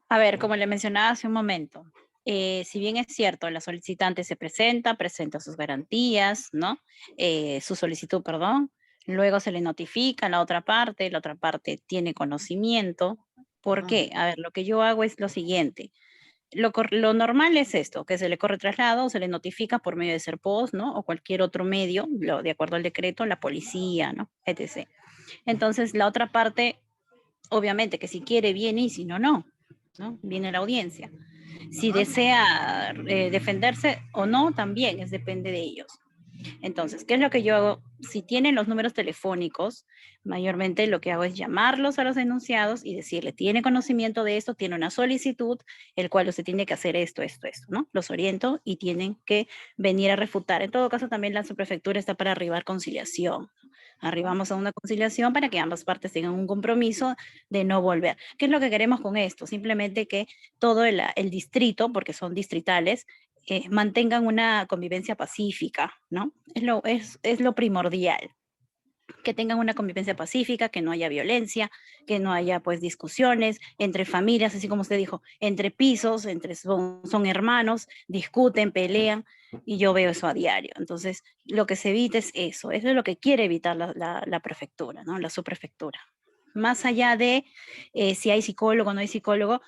A ver, como le mencionaba hace un momento, si bien es cierto, la solicitante se presenta sus garantías, ¿no? Su solicitud, perdón, luego se le notifica a la otra parte tiene conocimiento. ¿Por qué? A ver, lo que yo hago es lo siguiente. Lo normal es esto, que se le corre traslado, se le notifica por medio de SERPOS, ¿no? O cualquier otro medio, de acuerdo al decreto, la policía, ¿no? Etc. Entonces, la otra parte, obviamente, que si quiere viene y si no, no, ¿no? Viene la audiencia. Si desea defenderse o no, también, depende de ellos. Entonces, ¿qué es lo que yo hago? Si tienen los números telefónicos, mayormente lo que hago es llamarlos a los denunciados y decirle, tiene conocimiento de esto, tiene una solicitud, el cual usted tiene que hacer esto, ¿no? Los oriento y tienen que venir a refutar. En todo caso, también la subprefectura está para arribar conciliación. Arribamos a una conciliación para que ambas partes tengan un compromiso de no volver. ¿Qué es lo que queremos con esto? Simplemente que todo el distrito, porque son distritales, mantengan una convivencia pacífica, ¿no? Es lo primordial, que tengan una convivencia pacífica, que no haya violencia, que no haya pues discusiones entre familias, así como usted dijo, entre pisos, son hermanos, discuten, pelean, y yo veo eso a diario. Entonces, lo que se evita es eso es lo que quiere evitar la prefectura, ¿no? La subprefectura. Más allá de si hay psicólogo o no hay psicólogo,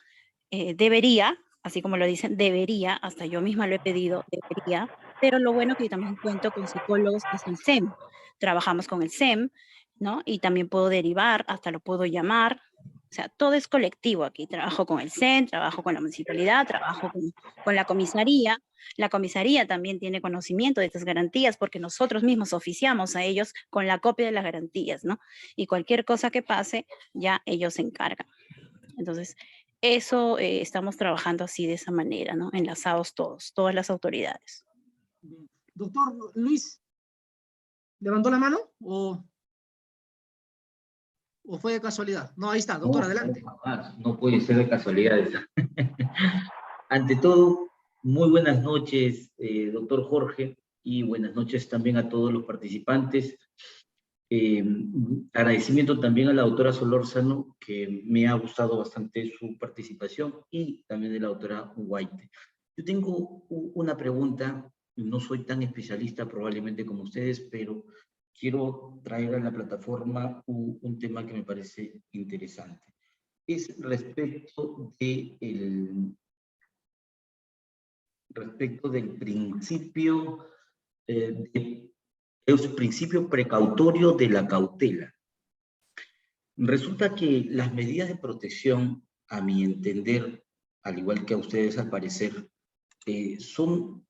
debería, así como lo dicen, debería, hasta yo misma lo he pedido, debería, pero lo bueno es que yo también cuento con psicólogos que es el SEM. Trabajamos con el SEM, ¿no? Y también puedo derivar, hasta lo puedo llamar, O sea, todo es colectivo aquí. Trabajo con el CEN, trabajo con la municipalidad, trabajo con la comisaría. La comisaría también tiene conocimiento de estas garantías porque nosotros mismos oficiamos a ellos con la copia de las garantías, ¿no? Y cualquier cosa que pase, ya ellos se encargan. Entonces, eso estamos trabajando así de esa manera, ¿no? Enlazados todos, todas las autoridades. Doctor Luis, ¿levantó la mano o fue de casualidad? No, ahí está, doctor, adelante. No puede ser de casualidad. Ante todo, muy buenas noches, doctor Jorge, y buenas noches también a todos los participantes. Agradecimiento también a la doctora Solórzano, que me ha gustado bastante su participación, y también de la doctora White. Yo tengo una pregunta, no soy tan especialista probablemente como ustedes, pero quiero traer a la plataforma un tema que me parece interesante. Es respecto del principio el principio precautorio de la cautela. Resulta que las medidas de protección, a mi entender, al igual que a ustedes al parecer, son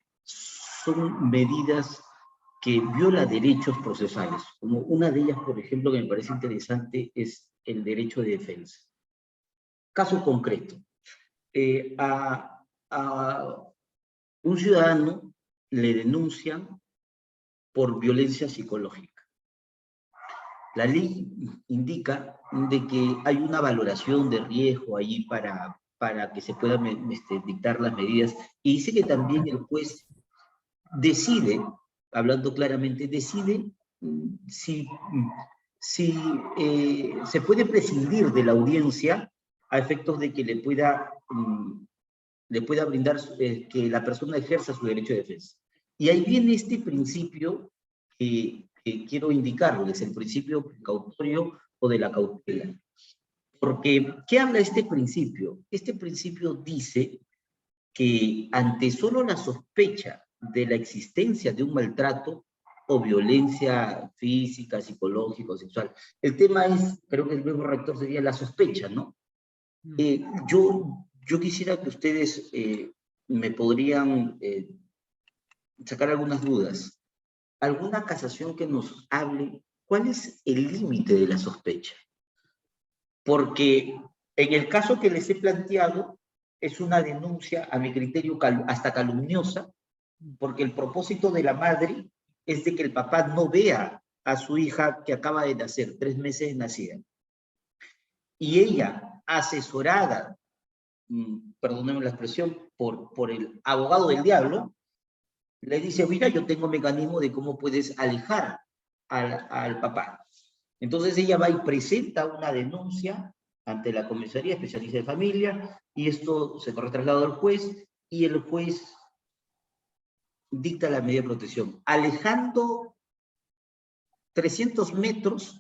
medidas que violan derechos procesales. Como una de ellas, por ejemplo, que me parece interesante, es el derecho de defensa. Caso concreto. A un ciudadano le denuncian por violencia psicológica. La ley indica de que hay una valoración de riesgo ahí para que se puedan dictar las medidas, y dice que también el juez decide, hablando claramente, decide si se puede prescindir de la audiencia a efectos de que le pueda brindar que la persona ejerza su derecho de defensa. Y ahí viene este principio que quiero indicarles, el principio precautorio o de la cautela. Porque, ¿qué habla este principio? Este principio dice que ante solo la sospecha de la existencia de un maltrato o violencia física, psicológica o sexual, el tema es, creo que el verbo rector sería la sospecha, ¿no? Yo quisiera que ustedes me podrían sacar algunas dudas. ¿Alguna casación que nos hable cuál es el límite de la sospecha? Porque en el caso que les he planteado, es una denuncia, a mi criterio, hasta calumniosa, porque el propósito de la madre es de que el papá no vea a su hija que acaba de nacer, 3 meses de nacida. Y ella, asesorada, perdónenme la expresión, por el abogado del diablo, le dice, mira, yo tengo mecanismo de cómo puedes alejar al papá. Entonces ella va y presenta una denuncia ante la comisaría especialista de familia, y esto se corre traslado al juez, y el juez dicta la medida de protección, alejando 300 metros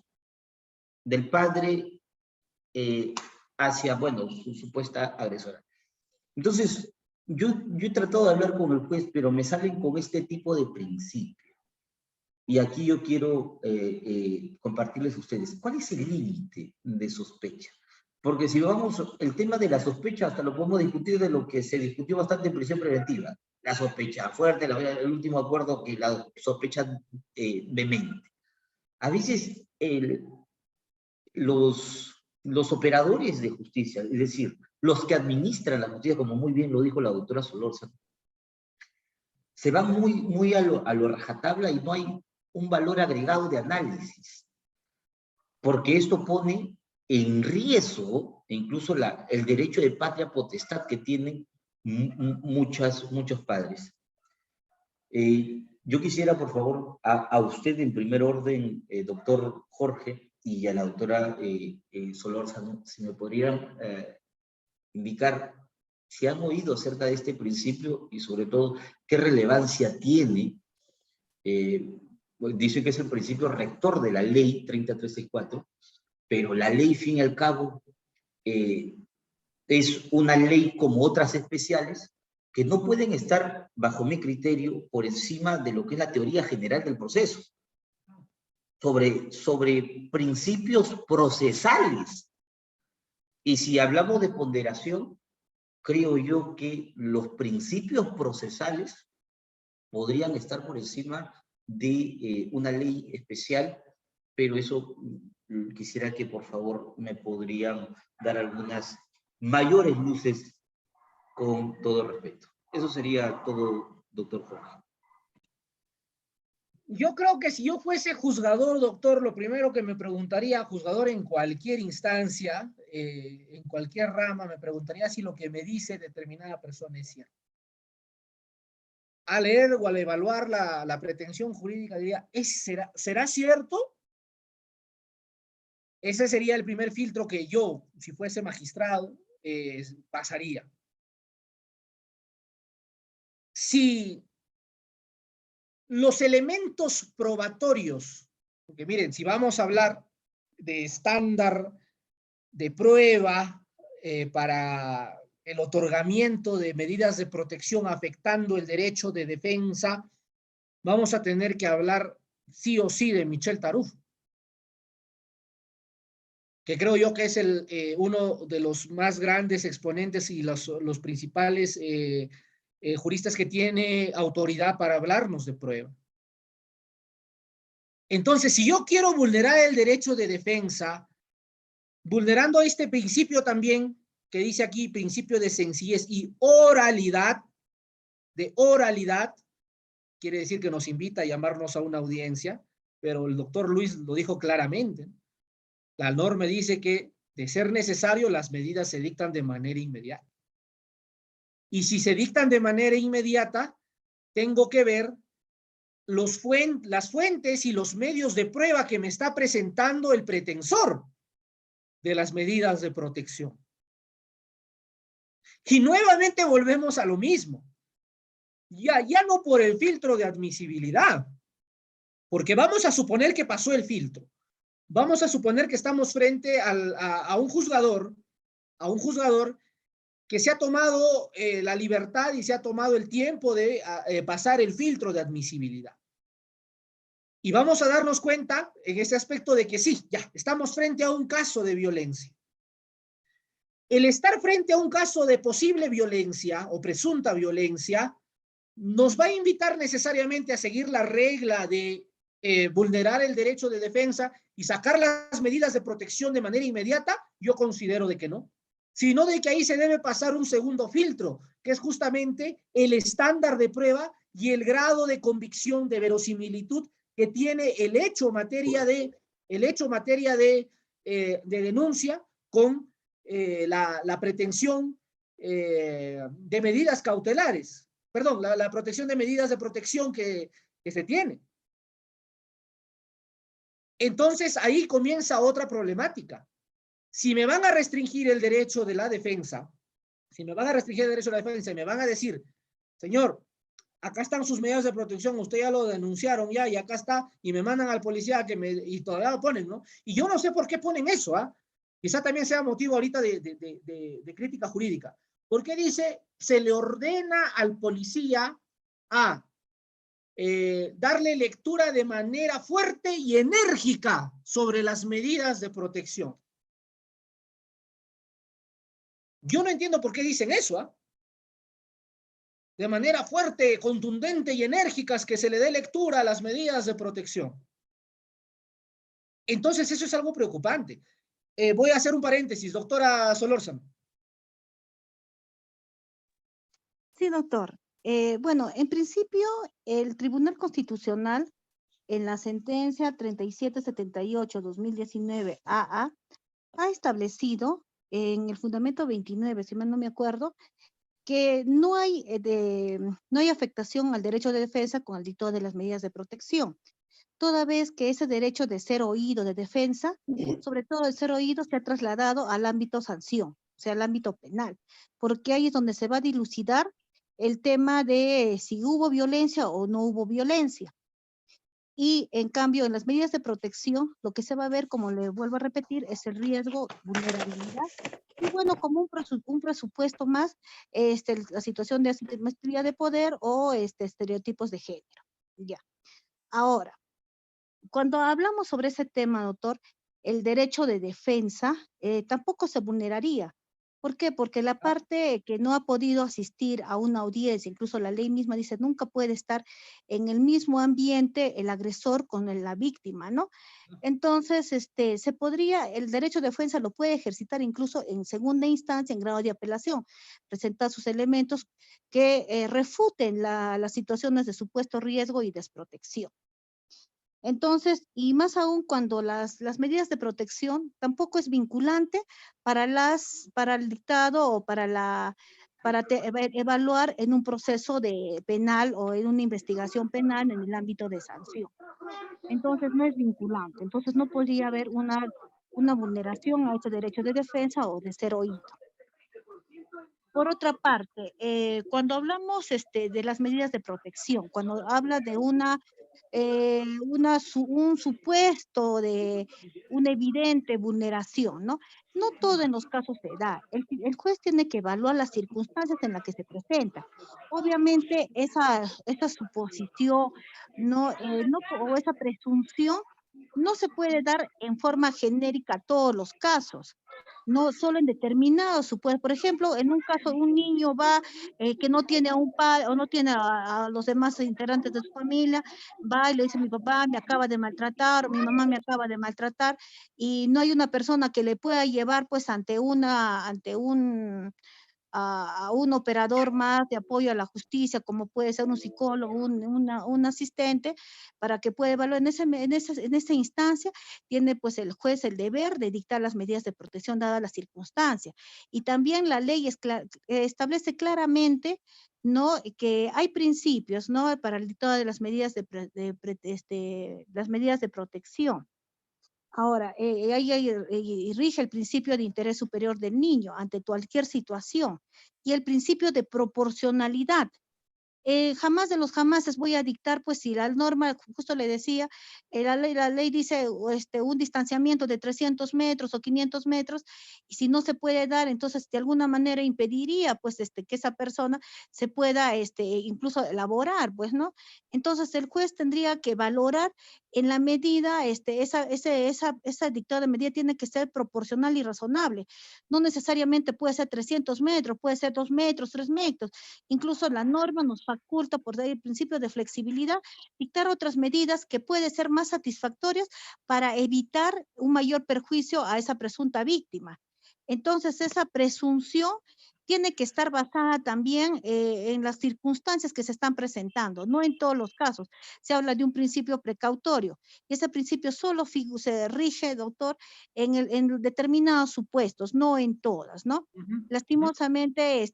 del padre hacia, bueno, su supuesta agresora. Entonces, yo he tratado de hablar con el juez, pero me salen con este tipo de principio. Y aquí yo quiero compartirles a ustedes, ¿cuál es el límite de sospecha? Porque si vamos, el tema de la sospecha hasta lo podemos discutir de lo que se discutió bastante en prisión preventiva. La sospecha fuerte, el último acuerdo que la sospecha vehemente. A veces los operadores de justicia, es decir, los que administran la justicia, como muy bien lo dijo la doctora Solórzano, se van muy a lo rajatabla y no hay un valor agregado de análisis. Porque esto pone en riesgo incluso el derecho de patria potestad que tienen muchos padres. Yo quisiera, por favor, a usted en primer orden, doctor Jorge, y a la doctora Solórzano, si me podrían indicar si han oído acerca de este principio y sobre todo qué relevancia tiene. Dice que es el principio rector de la ley 30364, pero la ley, fin y al cabo, es una ley como otras especiales que no pueden estar, bajo mi criterio, por encima de lo que es la teoría general del proceso, sobre principios procesales. Y si hablamos de ponderación, creo yo que los principios procesales podrían estar por encima de una ley especial, pero eso quisiera que por favor me podrían dar algunas mayores luces con todo respeto. Eso sería todo, doctor Jorge. Yo creo que si yo fuese juzgador, doctor, lo primero que me preguntaría, juzgador en cualquier instancia, en cualquier rama, me preguntaría si lo que me dice determinada persona es cierto. Al leer o al evaluar la pretensión jurídica, diría, ¿será cierto? Ese sería el primer filtro que yo, si fuese magistrado, pasaría. Si los elementos probatorios, porque miren, si vamos a hablar de estándar de prueba para el otorgamiento de medidas de protección afectando el derecho de defensa, vamos a tener que hablar sí o sí de Michel Taruf, que creo yo que es uno de los más grandes exponentes y los principales juristas que tiene autoridad para hablarnos de prueba. Entonces, si yo quiero vulnerar el derecho de defensa, vulnerando este principio también, que dice aquí, principio de sencillez y oralidad, quiere decir que nos invita a llamarnos a una audiencia, pero el doctor Luis lo dijo claramente. La norma dice que, de ser necesario, las medidas se dictan de manera inmediata. Y si se dictan de manera inmediata, tengo que ver las fuentes y los medios de prueba que me está presentando el pretensor de las medidas de protección. Y nuevamente volvemos a lo mismo. Ya no por el filtro de admisibilidad, porque vamos a suponer que pasó el filtro. Vamos a suponer que estamos frente a un juzgador que se ha tomado la libertad y se ha tomado el tiempo de pasar el filtro de admisibilidad. Y vamos a darnos cuenta en ese aspecto de que sí, ya estamos frente a un caso de violencia. El estar frente a un caso de posible violencia o presunta violencia nos va a invitar necesariamente a seguir la regla de vulnerar el derecho de defensa y sacar las medidas de protección de manera inmediata. Yo considero de que no, sino de que ahí se debe pasar un segundo filtro, que es justamente el estándar de prueba y el grado de convicción de verosimilitud que tiene el hecho materia de denuncia con la pretensión de medidas cautelares, perdón, la protección de medidas de protección que se tiene. Entonces ahí comienza otra problemática. Si me van a restringir el derecho de la defensa, y me van a decir, señor, acá están sus medidas de protección, usted ya lo denunciaron ya, y acá está, y me mandan al policía y todavía lo ponen, ¿no? Y yo no sé por qué ponen eso, ¿ah? Quizá también sea motivo ahorita de crítica jurídica. ¿Por qué dice, se le ordena al policía a darle lectura de manera fuerte y enérgica sobre las medidas de protección? Yo no entiendo por qué dicen eso, ¿ah? De manera fuerte, contundente y enérgica, que se le dé lectura a las medidas de protección. Entonces eso es algo preocupante. Voy a hacer un paréntesis, doctora Solórzano. Sí, doctor. Bueno, en principio, el Tribunal Constitucional, en la sentencia 3778-2019 AA, ha establecido en el fundamento 29, si mal no me acuerdo, que no hay afectación al derecho de defensa con el dictado de las medidas de protección, toda vez que ese derecho de ser oído de defensa, sobre todo el ser oído, se ha trasladado al ámbito sanción, o sea, al ámbito penal, porque ahí es donde se va a dilucidar el tema de si hubo violencia o no hubo violencia. Y en cambio, en las medidas de protección, lo que se va a ver, como le vuelvo a repetir, es el riesgo, vulnerabilidad. Y bueno, como un presupuesto más, la situación de asimetría de poder o estereotipos de género. Ya. Ahora, cuando hablamos sobre ese tema, doctor, el derecho de defensa tampoco se vulneraría. ¿Por qué? Porque la parte que no ha podido asistir a una audiencia, incluso la ley misma dice, nunca puede estar en el mismo ambiente el agresor con la víctima, ¿no? Entonces, se podría, el derecho de defensa lo puede ejercitar incluso en segunda instancia, en grado de apelación, presentar sus elementos que refuten las situaciones de supuesto riesgo y desprotección. Entonces, y más aún cuando las medidas de protección tampoco es vinculante para el dictado o para evaluar en un proceso de penal o en una investigación penal en el ámbito de sanción. Entonces, no es vinculante. Entonces, no podría haber una vulneración a ese derecho de defensa o de ser oído. Por otra parte, cuando hablamos de las medidas de protección, cuando habla de un supuesto de una evidente vulneración, ¿no? No todo en los casos se da. El juez tiene que evaluar las circunstancias en las que se presenta. Obviamente, esa suposición, ¿no? O esa presunción no se puede dar en forma genérica a todos los casos. No solo en determinados supuestos. Por ejemplo, en un caso, un niño va que no tiene a un padre o no tiene a los demás integrantes de su familia, va y le dice, mi papá me acaba de maltratar o mi mamá me acaba de maltratar, y no hay una persona que le pueda llevar pues ante a un operador más de apoyo a la justicia, como puede ser un psicólogo, un asistente, para que pueda evaluar. En esa instancia tiene pues el juez el deber de dictar las medidas de protección dadas las circunstancias. Y también la ley establece claramente, ¿no?, que hay principios, ¿no?, para el dictado de las medidas las medidas de protección. Ahora, ahí rige el principio de interés superior del niño ante cualquier situación y el principio de proporcionalidad. Jamás de los jamases voy a dictar, pues si la norma, justo le decía, la ley dice un distanciamiento de 300 metros o 500 metros, y si no se puede dar, entonces de alguna manera impediría, pues, que esa persona se pueda, incluso elaborar, pues, ¿no? Entonces el juez tendría que valorar en la medida, esa dictada de medida tiene que ser proporcional y razonable. No necesariamente puede ser 300 metros, puede ser 2 metros, 3 metros. Incluso la norma nos faculta, por el principio de flexibilidad, dictar otras medidas que pueden ser más satisfactorias para evitar un mayor perjuicio a esa presunta víctima. Entonces, esa presunción tiene que estar basada también en las circunstancias que se están presentando, no en todos los casos. Se habla de un principio precautorio, y ese principio solo se rige, doctor, en determinados supuestos, no en todas, ¿no? Lastimosamente,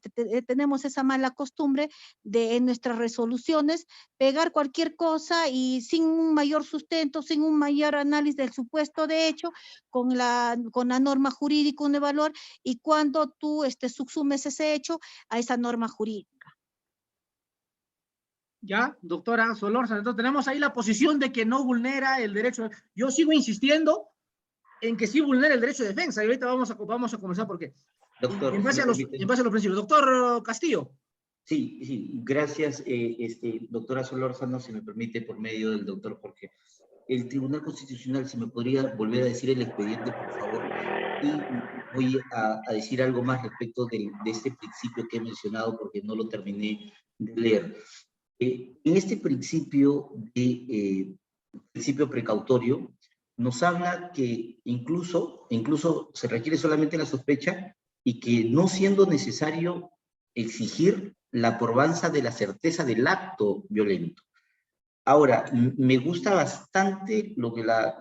tenemos esa mala costumbre de en nuestras resoluciones pegar cualquier cosa y sin un mayor sustento, sin un mayor análisis del supuesto de hecho, con la norma jurídica, un valor, y cuando tú subsumes ese hecho a esa norma jurídica. Ya, doctora Solórzano, entonces tenemos ahí la posición de que no vulnera el derecho. Yo sigo insistiendo en que sí vulnera el derecho de defensa, y ahorita vamos a comenzar por qué. Doctor, En base a los principios. Doctor Castillo. Sí, gracias, doctora Solórzano, si me permite, por medio del doctor Jorge. El Tribunal Constitucional, si me podría volver a decir el expediente, por favor, y voy a decir algo más respecto de este principio que he mencionado, porque no lo terminé de leer. En este principio precautorio, nos habla que incluso se requiere solamente la sospecha y que no siendo necesario exigir la probanza de la certeza del acto violento. Ahora, me gustó bastante lo que la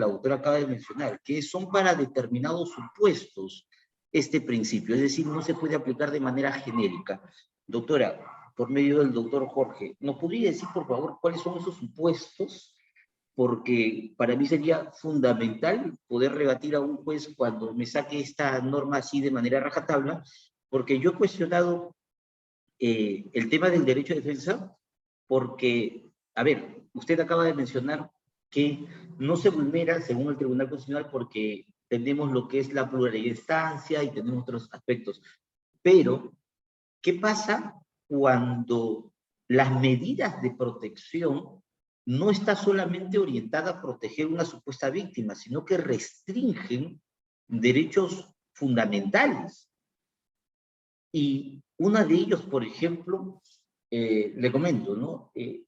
doctora acaba de mencionar, que son para determinados supuestos este principio, es decir, no se puede aplicar de manera genérica. Doctora, por medio del doctor Jorge, ¿nos podría decir, por favor, cuáles son esos supuestos? Porque para mí sería fundamental poder rebatir a un juez cuando me saque esta norma así de manera rajatabla, porque yo he cuestionado el tema del derecho de defensa, porque, a ver, usted acaba de mencionar que no se vulnera según el Tribunal Constitucional porque tenemos lo que es la pluralidad de instancia y tenemos otros aspectos. Pero, ¿qué pasa cuando las medidas de protección no está solamente orientada a proteger una supuesta víctima, sino que restringen derechos fundamentales. Y una de ellos, por ejemplo, le comento, ¿no? El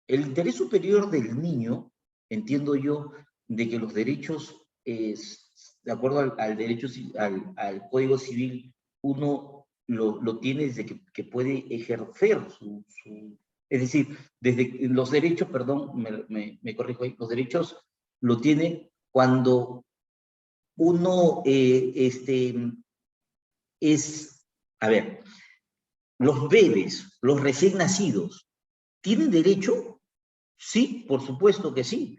interés superior del niño, entiendo yo, de que los derechos, de acuerdo al derecho, al Código Civil, uno lo tiene desde que puede ejercer es decir, desde los derechos, perdón, me corrijo ahí, los derechos lo tiene cuando uno a ver, los bebés, los recién nacidos, ¿tienen derecho? Sí, por supuesto que sí.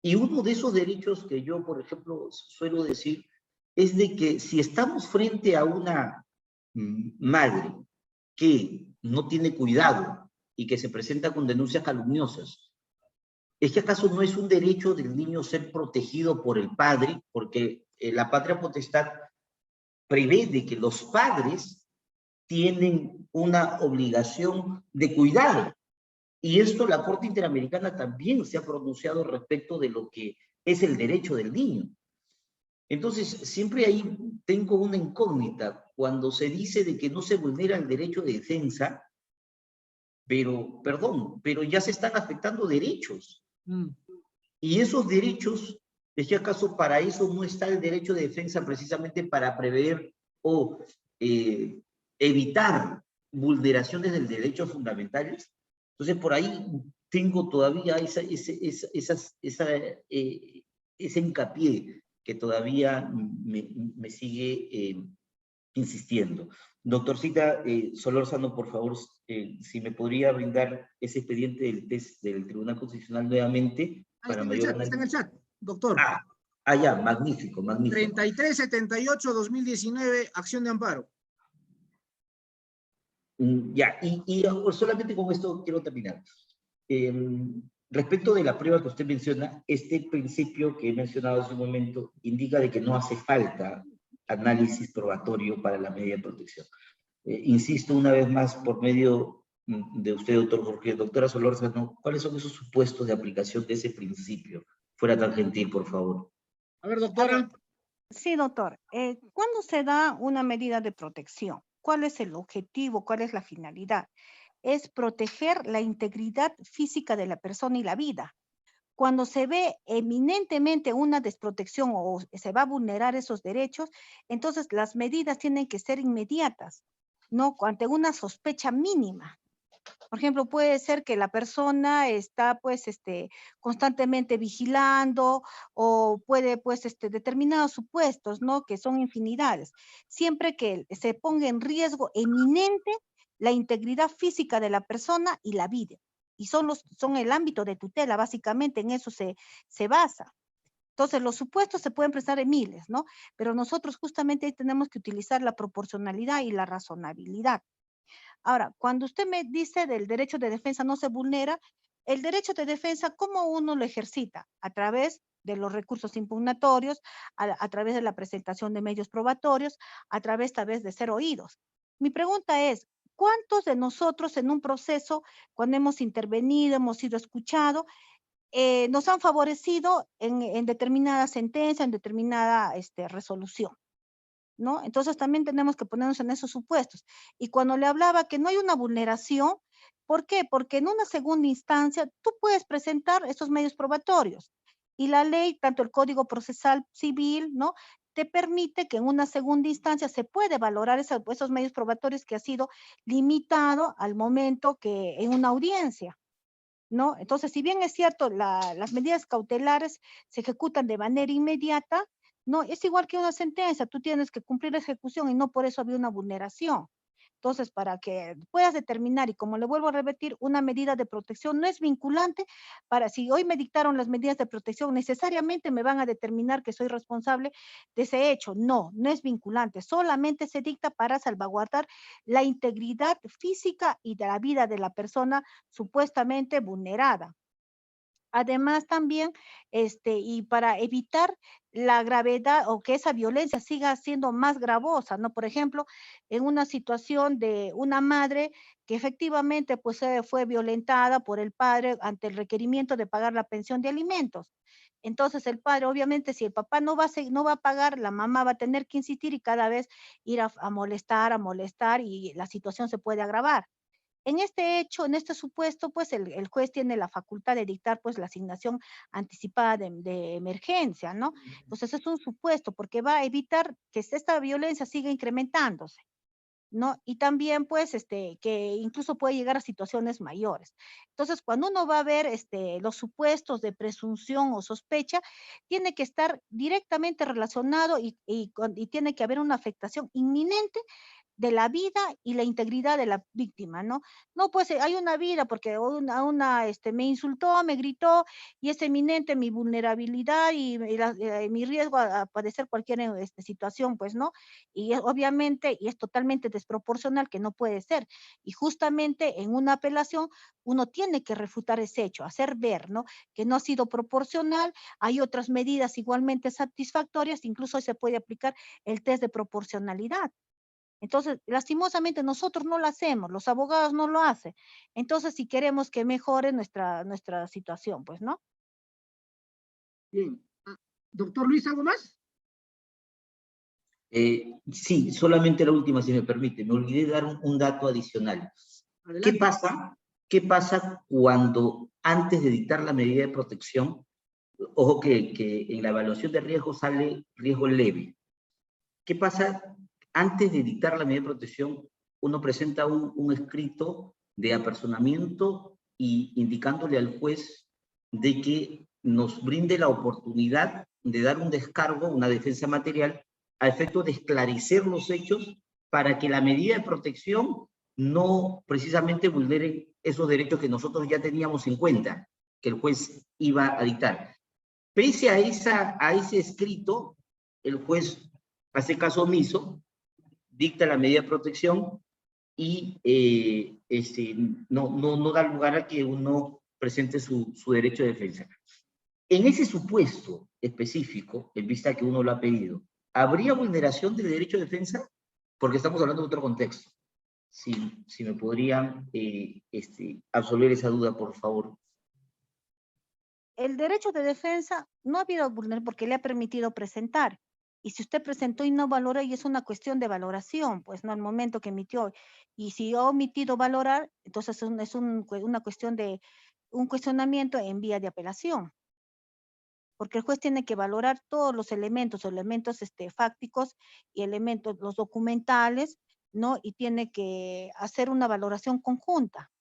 Y uno de esos derechos que yo, por ejemplo, suelo decir, es de que si estamos frente a una madre que no tiene cuidado y que se presenta con denuncias calumniosas, ¿es que acaso no es un derecho del niño ser protegido por el padre? Porque la patria potestad prevé de que los padres tienen una obligación de cuidar. Y esto la Corte Interamericana también se ha pronunciado respecto de lo que es el derecho del niño. Entonces, siempre ahí tengo una incógnita cuando se dice de que no se vulnera el derecho de defensa, pero, perdón, pero ya se están afectando derechos. Y esos derechos, ¿es que acaso para eso no está el derecho de defensa precisamente para prever o evitar vulneraciones de derechos fundamentales? Entonces, por ahí tengo todavía ese hincapié que todavía me sigue insistiendo. Doctorcita Solórzano, por favor, si me podría brindar ese expediente del test del Tribunal Constitucional nuevamente. Para mayor análisis. Está en el chat, doctor. Ya, magnífico, magnífico. 3378-2019, acción de amparo. Ya, y solamente con esto quiero terminar. Respecto de la prueba que usted menciona, este principio que he mencionado hace un momento indica de que no hace falta análisis probatorio para la medida de protección. Insisto una vez más por medio de usted, doctor Jorge. Doctora Solórzano, ¿cuáles son esos supuestos de aplicación de ese principio? Fuera tan gentil, por favor. A ver, doctora. Sí, doctor. ¿Cuándo se da una medida de protección? ¿Cuál es el objetivo? ¿Cuál es la finalidad? Es proteger la integridad física de la persona y la vida. Cuando se ve eminentemente una desprotección o se va a vulnerar esos derechos, entonces las medidas tienen que ser inmediatas, ¿no? Ante una sospecha mínima. Por ejemplo, puede ser que la persona está, pues, constantemente vigilando o puede, pues, determinados supuestos, ¿no? Que son infinidades. Siempre que se ponga en riesgo eminente la integridad física de la persona y la vida. Y son el ámbito de tutela, básicamente, en eso se basa. Entonces, los supuestos se pueden prestar en miles, ¿no? Pero nosotros justamente ahí tenemos que utilizar la proporcionalidad y la razonabilidad. Ahora, cuando usted me dice del derecho de defensa no se vulnera, el derecho de defensa, ¿cómo uno lo ejercita? A través de los recursos impugnatorios, a través de la presentación de medios probatorios, a través tal vez de ser oídos. Mi pregunta es, ¿cuántos de nosotros en un proceso, cuando hemos intervenido, hemos sido escuchados, nos han favorecido en determinada sentencia, en determinada resolución? ¿No? Entonces también tenemos que ponernos en esos supuestos. Y cuando le hablaba que no hay una vulneración, ¿por qué? Porque en una segunda instancia tú puedes presentar esos medios probatorios y la ley, tanto el Código Procesal Civil, ¿no? Te permite que en una segunda instancia se puede valorar esos medios probatorios que ha sido limitado al momento que en una audiencia, ¿no? Entonces, si bien es cierto, las medidas cautelares se ejecutan de manera inmediata, no, es igual que una sentencia, tú tienes que cumplir la ejecución y no por eso había una vulneración. Entonces, para que puedas determinar, y como le vuelvo a repetir, una medida de protección no es vinculante para si hoy me dictaron las medidas de protección, necesariamente me van a determinar que soy responsable de ese hecho. No, no es vinculante, solamente se dicta para salvaguardar la integridad física y de la vida de la persona supuestamente vulnerada. Además también, y para evitar la gravedad o que esa violencia siga siendo más gravosa, ¿no? Por ejemplo, en una situación de una madre que efectivamente pues fue violentada por el padre ante el requerimiento de pagar la pensión de alimentos. Entonces el padre, obviamente, si el papá no va a pagar, la mamá va a tener que insistir y cada vez ir a molestar y la situación se puede agravar. En este hecho, en este supuesto, pues el juez tiene la facultad de dictar pues la asignación anticipada de emergencia, ¿no? Entonces es un supuesto porque va a evitar que esta violencia siga incrementándose, ¿no? Y también pues que incluso puede llegar a situaciones mayores. Entonces, cuando uno va a ver los supuestos de presunción o sospecha, tiene que estar directamente relacionado y tiene que haber una afectación inminente de la vida y la integridad de la víctima, ¿no? No, pues hay una vida porque me insultó, me gritó y es eminente mi vulnerabilidad y mi riesgo a padecer cualquier situación, pues, ¿no? Obviamente, y es totalmente desproporcional que no puede ser. Y justamente en una apelación uno tiene que refutar ese hecho, hacer ver, ¿no? Que no ha sido proporcional, hay otras medidas igualmente satisfactorias, incluso se puede aplicar el test de proporcionalidad. Entonces, lastimosamente nosotros no lo hacemos, los abogados no lo hacen. Entonces, si queremos que mejore nuestra situación, pues, ¿no? Bien. Doctor Luis, ¿algo más? Sí, solamente la última, si me permite. Me olvidé dar un dato adicional. Adelante. ¿Qué pasa cuando antes de dictar la medida de protección, ojo que en la evaluación de riesgo sale riesgo leve? ¿Qué pasa antes de dictar la medida de protección? Uno presenta un escrito de apersonamiento y indicándole al juez de que nos brinde la oportunidad de dar un descargo, una defensa material, a efecto de esclarecer los hechos para que la medida de protección no precisamente vulnere esos derechos que nosotros ya teníamos en cuenta, que el juez iba a dictar. Pese a ese escrito, el juez hace caso omiso, dicta la medida de protección y no da lugar a que uno presente su derecho de defensa. En ese supuesto específico, en vista que uno lo ha pedido, ¿habría vulneración del derecho de defensa? Porque estamos hablando de otro contexto. Si me podrían absolver esa duda, por favor. El derecho de defensa no ha habido vulneración porque le ha permitido presentar. Y si usted presentó y no valora, y es una cuestión de valoración, pues no al momento que emitió. Y si ha omitido valorar, entonces es una cuestión de un cuestionamiento en vía de apelación. Porque el juez tiene que valorar todos los elementos fácticos y elementos, los documentales, ¿no? Y tiene que hacer una valoración conjunta.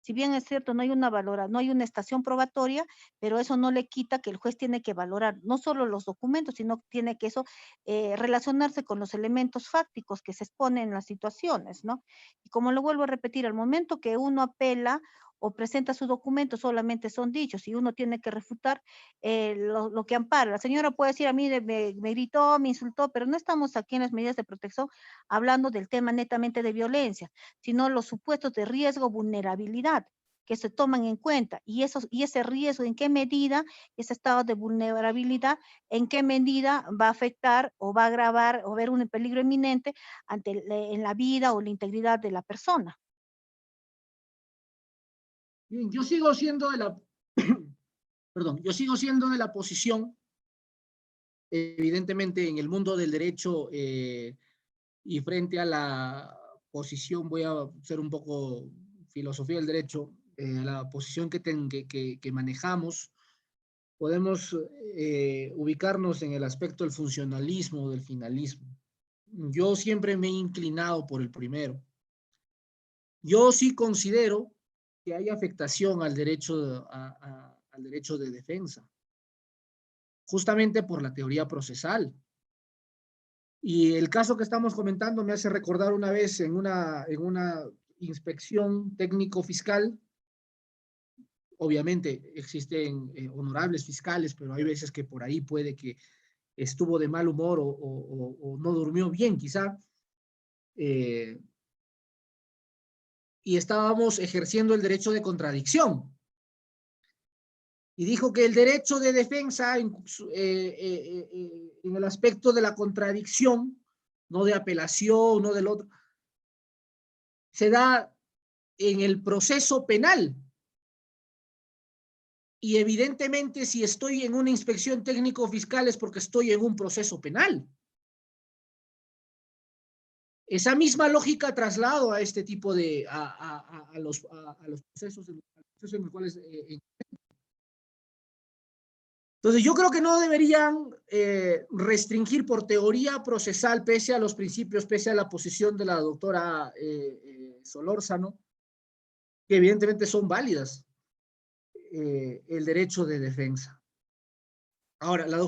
Si bien es cierto, no hay una estación probatoria, pero eso no le quita que el juez tiene que valorar no solo los documentos, sino tiene que relacionarse con los elementos fácticos que se exponen en las situaciones, ¿no? Y como lo vuelvo a repetir, al momento que uno apela o presenta su documento, solamente son dichos y uno tiene que refutar lo que ampara. La señora puede decir a mí, me gritó, me insultó, pero no estamos aquí en las medidas de protección hablando del tema netamente de violencia, sino los supuestos de riesgo, vulnerabilidad que se toman en cuenta y ese riesgo, en qué medida, ese estado de vulnerabilidad, en qué medida va a afectar o va a agravar o ver un peligro inminente en la vida o la integridad de la persona. Bien, yo sigo siendo de la, perdón, yo sigo siendo de la posición, evidentemente en el mundo del derecho y frente a la posición, voy a hacer un poco filosofía del derecho, la posición que manejamos, podemos ubicarnos en el aspecto del funcionalismo o del finalismo. Yo siempre me he inclinado por el primero. Yo sí considero que hay afectación al derecho, al derecho de defensa, justamente por la teoría procesal. Y el caso que estamos comentando me hace recordar una vez en una inspección técnico-fiscal. Obviamente existen honorables fiscales, pero hay veces que por ahí puede que estuvo de mal humor o no durmió bien quizá. Y estábamos ejerciendo el derecho de contradicción. y dijo que el derecho de defensa en el aspecto de la contradicción, no de apelación, no del otro, se da en el proceso penal. Y evidentemente si estoy en una inspección técnico-fiscal es porque estoy en un proceso penal. Esa misma lógica traslado a este tipo de, a los procesos en los cuales... Entonces yo creo que no deberían restringir por teoría procesal, pese a los principios, pese a la posición de la doctora Solórzano, que evidentemente son válidas, el derecho de defensa. Ahora, la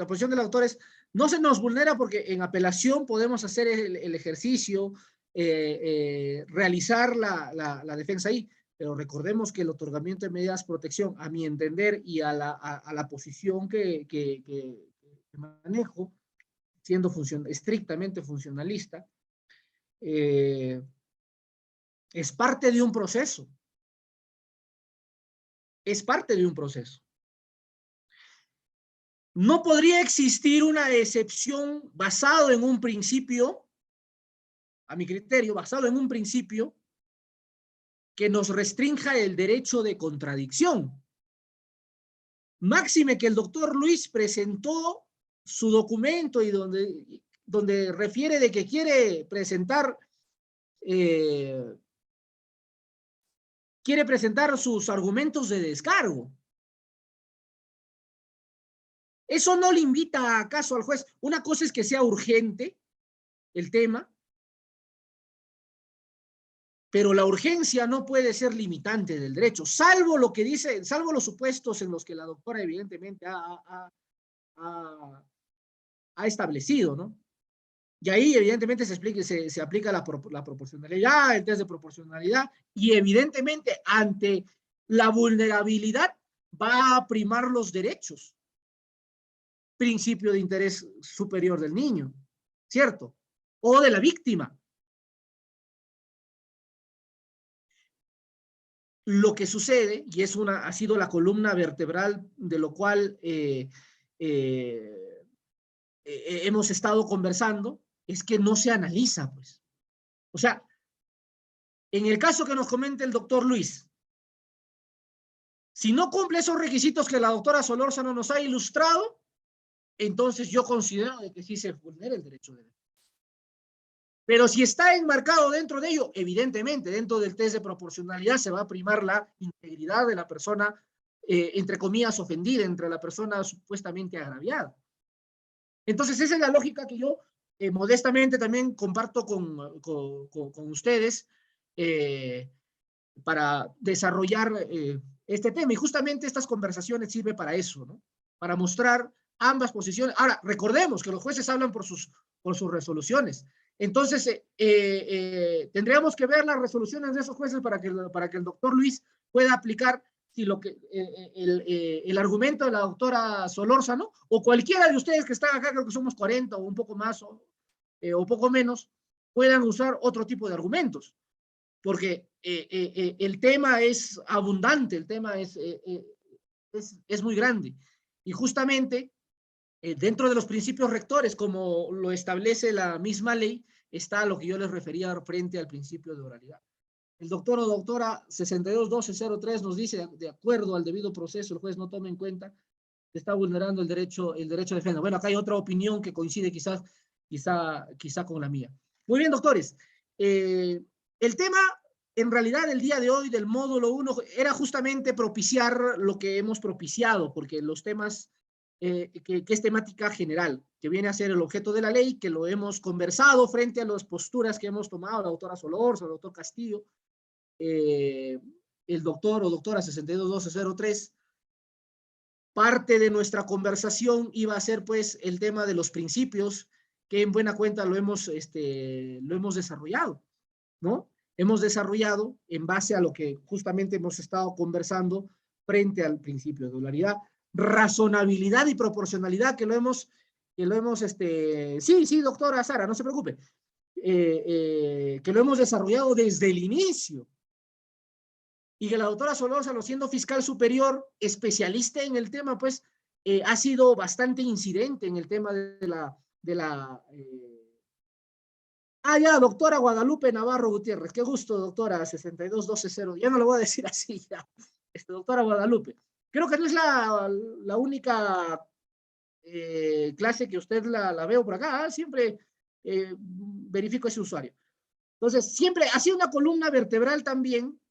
posición de la doctora es, no se nos vulnera porque en apelación podemos hacer el ejercicio, realizar la defensa ahí, pero recordemos que el otorgamiento de medidas de protección, a mi entender y a la posición que manejo, siendo estrictamente funcionalista, es parte de un proceso. Es parte de un proceso. No podría existir una excepción basado en un principio, a mi criterio, basado en un principio que nos restrinja el derecho de contradicción. Máxime que el doctor Luis presentó su documento y donde refiere de que quiere presentar sus argumentos de descargo. Eso no le invita acaso al juez. Una cosa es que sea urgente el tema, pero la urgencia no puede ser limitante del derecho, salvo lo que dice, salvo los supuestos en los que la doctora evidentemente ha establecido, ¿no? Y ahí evidentemente se aplica la proporcionalidad, el test de proporcionalidad, y evidentemente ante la vulnerabilidad va a primar los derechos. Principio de interés superior del niño, ¿cierto? O de la víctima. Lo que sucede, y ha sido la columna vertebral de lo cual hemos estado conversando, es que no se analiza, pues. O sea, en el caso que nos comenta el doctor Luis, si no cumple esos requisitos que la doctora Solórzano nos ha ilustrado, entonces yo considero de que sí se vulnera el derecho de defensa. Pero si está enmarcado dentro de ello, evidentemente, dentro del test de proporcionalidad se va a primar la integridad de la persona, entre comillas, ofendida, entre la persona supuestamente agraviada. Entonces, esa es la lógica que yo modestamente también comparto con ustedes para desarrollar este tema. Y justamente estas conversaciones sirven para eso, ¿no? Para mostrar ambas posiciones. Ahora, recordemos que los jueces hablan por sus resoluciones. Entonces, tendríamos que ver las resoluciones de esos jueces para que el doctor Luis pueda aplicar si el argumento de la doctora Solórzano, o cualquiera de ustedes que están acá, creo que somos 40 o un poco más o poco menos, puedan usar otro tipo de argumentos. Porque el tema es abundante, el tema es muy grande. Y justamente dentro de los principios rectores, como lo establece la misma ley, está lo que yo les refería frente al principio de oralidad. El doctor o doctora 621203 nos dice, de acuerdo al debido proceso, el juez no toma en cuenta que está vulnerando el derecho de defensa. Bueno, acá hay otra opinión que coincide quizá con la mía. Muy bien, doctores. El tema, en realidad, el día de hoy del módulo 1 era justamente propiciar lo que hemos propiciado, porque los temas que es temática general, que viene a ser el objeto de la ley, que lo hemos conversado frente a las posturas que hemos tomado, la doctora Solórzano, el doctor Castillo, el doctor o doctora 621203. Parte de nuestra conversación iba a ser pues el tema de los principios, que en buena cuenta lo hemos desarrollado, ¿no? Hemos desarrollado en base a lo que justamente hemos estado conversando frente al principio de dualidad, razonabilidad y proporcionalidad, que lo hemos sí, doctora Sara, no se preocupe, que lo hemos desarrollado desde el inicio. y que la doctora Solórzano, siendo fiscal superior, especialista en el tema, pues ha sido bastante incidente en el tema de la ya, doctora Guadalupe Navarro Gutiérrez. Qué gusto, doctora, 62120. Ya no lo voy a decir así, ya. Doctora Guadalupe. Creo que no es la única clase que usted la veo por acá. Siempre verifico ese usuario. Entonces, siempre ha sido una columna vertebral también,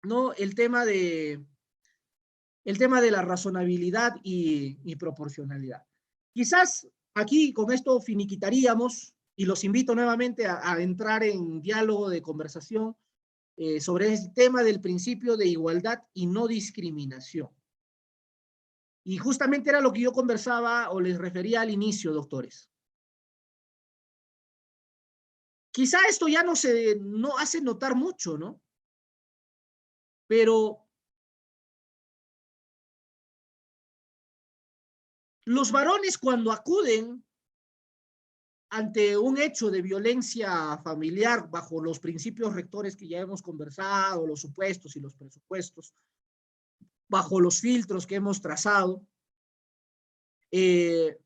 ¿no? El tema de la razonabilidad y proporcionalidad. Quizás aquí con esto finiquitaríamos, y los invito nuevamente a entrar en diálogo de conversación sobre el tema del principio de igualdad y no discriminación. Y justamente era lo que yo conversaba o les refería al inicio, doctores. Quizá esto ya no hace notar mucho, ¿no? Pero los varones, cuando acuden ante un hecho de violencia familiar bajo los principios rectores que ya hemos conversado, los supuestos y los presupuestos, bajo los filtros que hemos trazado, ¿creen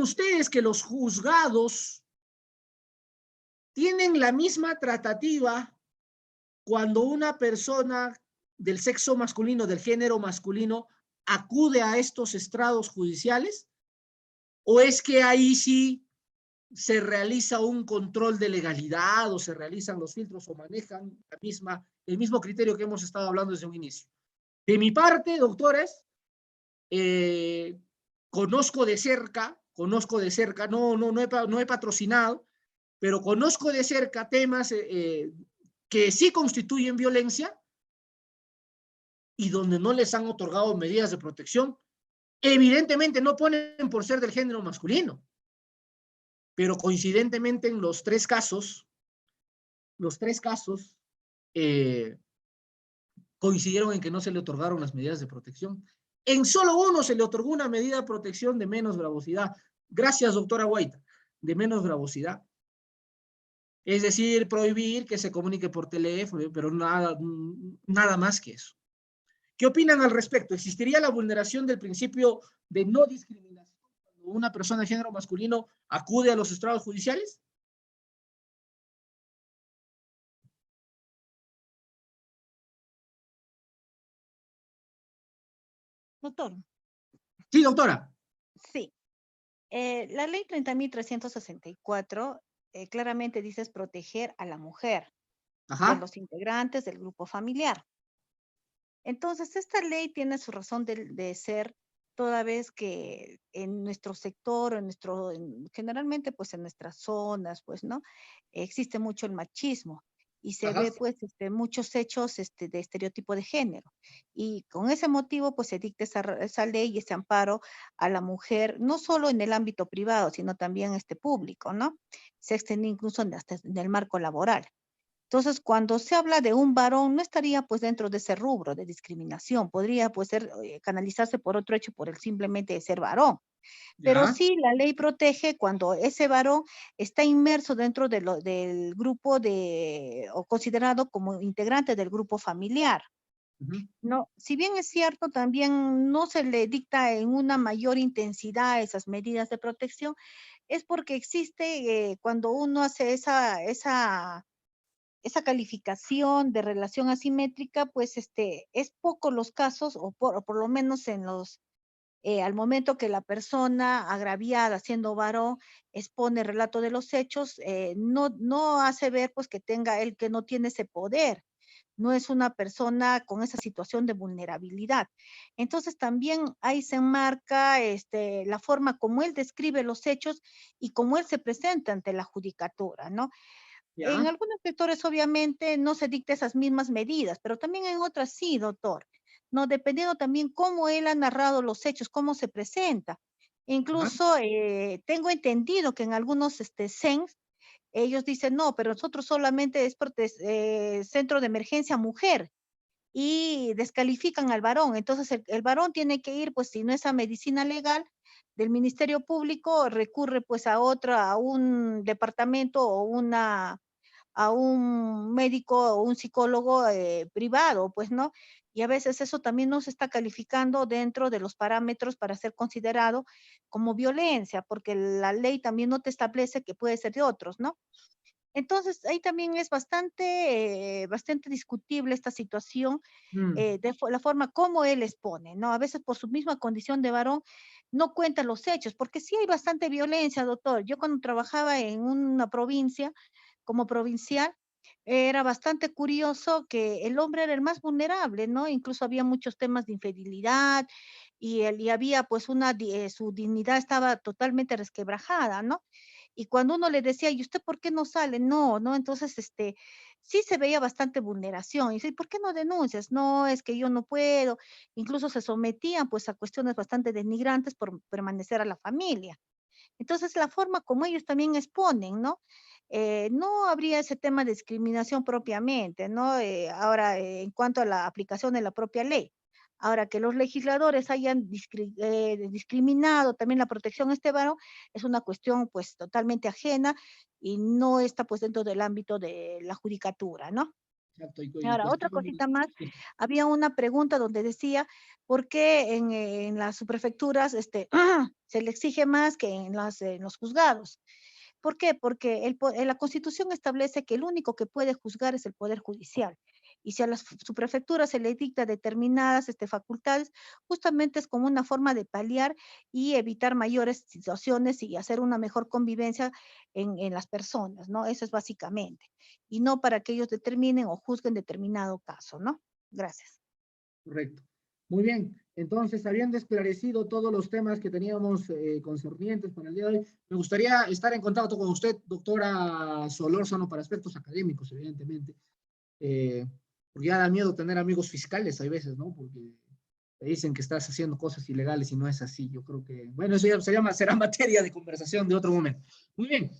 ustedes que los juzgados tienen la misma tratativa cuando una persona del sexo masculino, del género masculino, acude a estos estrados judiciales? ¿O es que ahí sí se realiza un control de legalidad o se realizan los filtros o manejan el mismo criterio que hemos estado hablando desde un inicio? De mi parte, doctores, conozco de cerca, no he patrocinado, pero conozco de cerca temas que sí constituyen violencia y donde no les han otorgado medidas de protección. Evidentemente no ponen por ser del género masculino, pero coincidentemente en los tres casos coincidieron en que no se le otorgaron las medidas de protección. En solo uno se le otorgó una medida de protección de menos gravosidad. Gracias, doctora Guaita, de menos gravosidad. Es decir, prohibir que se comunique por teléfono, pero nada más que eso. ¿Qué opinan al respecto? ¿Existiría la vulneración del principio de no discriminación cuando una persona de género masculino acude a los estrados judiciales? Doctor. Sí, doctora. Sí. La ley 30.364 claramente dice es proteger a la mujer y a Ajá. los integrantes del grupo familiar. Entonces, esta ley tiene su razón de ser toda vez que en nuestro sector, generalmente pues en nuestras zonas, pues, ¿no? Existe mucho el machismo y se Ajá. ve pues muchos hechos de estereotipo de género. Y con ese motivo pues se dicta esa ley y ese amparo a la mujer, no solo en el ámbito privado, sino también público, ¿no? Se extiende incluso hasta en el marco laboral. Entonces, cuando se habla de un varón, no estaría pues dentro de ese rubro de discriminación, podría pues canalizarse por otro hecho, por el simplemente de ser varón. Pero Ya. sí, la ley protege cuando ese varón está inmerso dentro del grupo o considerado como integrante del grupo familiar. No, si bien es cierto, también no se le dicta en una mayor intensidad esas medidas de protección, es porque existe cuando uno hace esa calificación de relación asimétrica, pues es poco los casos, o por lo menos al momento que la persona agraviada, siendo varón, expone relato de los hechos, no hace ver pues que no tiene ese poder, no es una persona con esa situación de vulnerabilidad. Entonces también ahí se enmarca la forma como él describe los hechos y cómo él se presenta ante la judicatura, ¿no? Ya. En algunos sectores obviamente no se dicta esas mismas medidas, pero también en otras sí, doctor. No, dependiendo también cómo él ha narrado los hechos, cómo se presenta. Incluso tengo entendido que en algunos CENS ellos dicen, no, pero nosotros solamente es centro de emergencia mujer y descalifican al varón. Entonces el varón tiene que ir, pues si no es a medicina legal del Ministerio Público, recurre pues a un departamento o a un médico o un psicólogo privado, pues, ¿no? Y a veces eso también no se está calificando dentro de los parámetros para ser considerado como violencia, porque la ley también no te establece que puede ser de otros, ¿no? Entonces, ahí también es bastante discutible esta situación, la forma como él expone, ¿no? A veces por su misma condición de varón no cuenta los hechos, porque sí hay bastante violencia, doctor. Yo cuando trabajaba en una provincia, como provincial, era bastante curioso que el hombre era el más vulnerable, ¿no? Incluso había muchos temas de infidelidad y había pues su dignidad estaba totalmente resquebrajada, ¿no? Y cuando uno le decía, ¿y usted por qué no sale? No, ¿no? Entonces, sí se veía bastante vulneración. Y dice, ¿por qué no denuncias? No, es que yo no puedo. Incluso se sometían pues a cuestiones bastante denigrantes por permanecer a la familia. Entonces, la forma como ellos también exponen, ¿no? No habría ese tema de discriminación propiamente, ¿no? Ahora, en cuanto a la aplicación de la propia ley. Ahora, que los legisladores hayan discriminado también la protección a este varón es una cuestión pues totalmente ajena y no está pues dentro del ámbito de la judicatura, ¿no? Exacto, Ahora, otra cosita más, había una pregunta donde decía, ¿por qué en las subprefecturas se le exige más que en los juzgados? ¿Por qué? Porque la Constitución establece que el único que puede juzgar es el Poder Judicial. Y si a las subprefecturas se le dicta determinadas facultades, justamente es como una forma de paliar y evitar mayores situaciones y hacer una mejor convivencia en las personas, ¿no? Eso es básicamente. Y no para que ellos determinen o juzguen determinado caso, ¿no? Gracias. Correcto. Muy bien. Entonces, habiendo esclarecido todos los temas que teníamos concernientes para el día de hoy, me gustaría estar en contacto con usted, doctora Solórzano, para aspectos académicos, evidentemente. Porque ya da miedo tener amigos fiscales, hay veces, ¿no? Porque te dicen que estás haciendo cosas ilegales y no es así. Yo creo que, bueno, eso ya será materia de conversación de otro momento. Muy bien.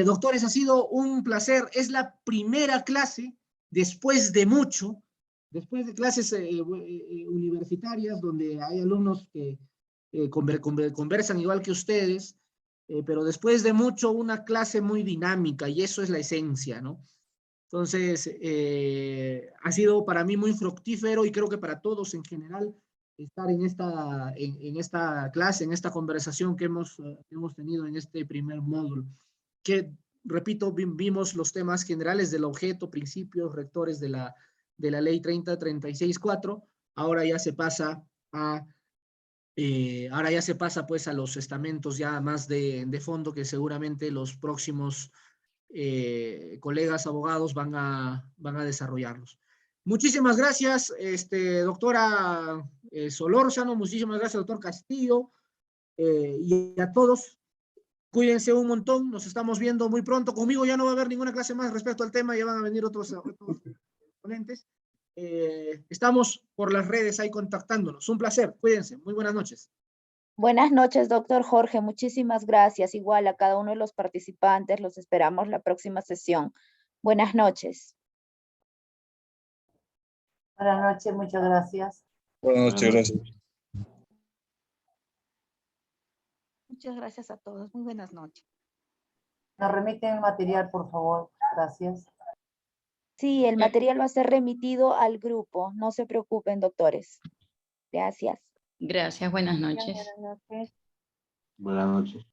Doctores, ha sido un placer. Es la primera clase después de mucho. Después de clases universitarias, donde hay alumnos que conversan igual que ustedes, pero después de mucho, una clase muy dinámica, y eso es la esencia, ¿no? Entonces, ha sido para mí muy fructífero y creo que para todos en general estar en esta clase, en esta conversación que hemos tenido en este primer módulo, que, repito, vimos los temas generales del objeto, principios, rectores de la ley 3036-4, ahora ya se pasa pues a los estamentos ya más de fondo que seguramente los próximos colegas abogados van a desarrollarlos. Muchísimas gracias, doctora Solórzano, muchísimas gracias, doctor Castillo, y a todos. Cuídense un montón, nos estamos viendo muy pronto. Conmigo ya no va a haber ninguna clase más respecto al tema, ya van a venir otros ponentes. Estamos por las redes ahí contactándonos. Un placer, cuídense, muy buenas noches. Buenas noches, doctor Jorge. Muchísimas gracias. Igual a cada uno de los participantes, los esperamos la próxima sesión. Buenas noches. Buenas noches, muchas gracias. Buenas noches, gracias. Muchas gracias a todos. Muy buenas noches. Nos remiten el material, por favor. Gracias. Sí, el material va a ser remitido al grupo. No se preocupen, doctores. Gracias. Gracias, buenas noches. Buenas noches. Buenas noches.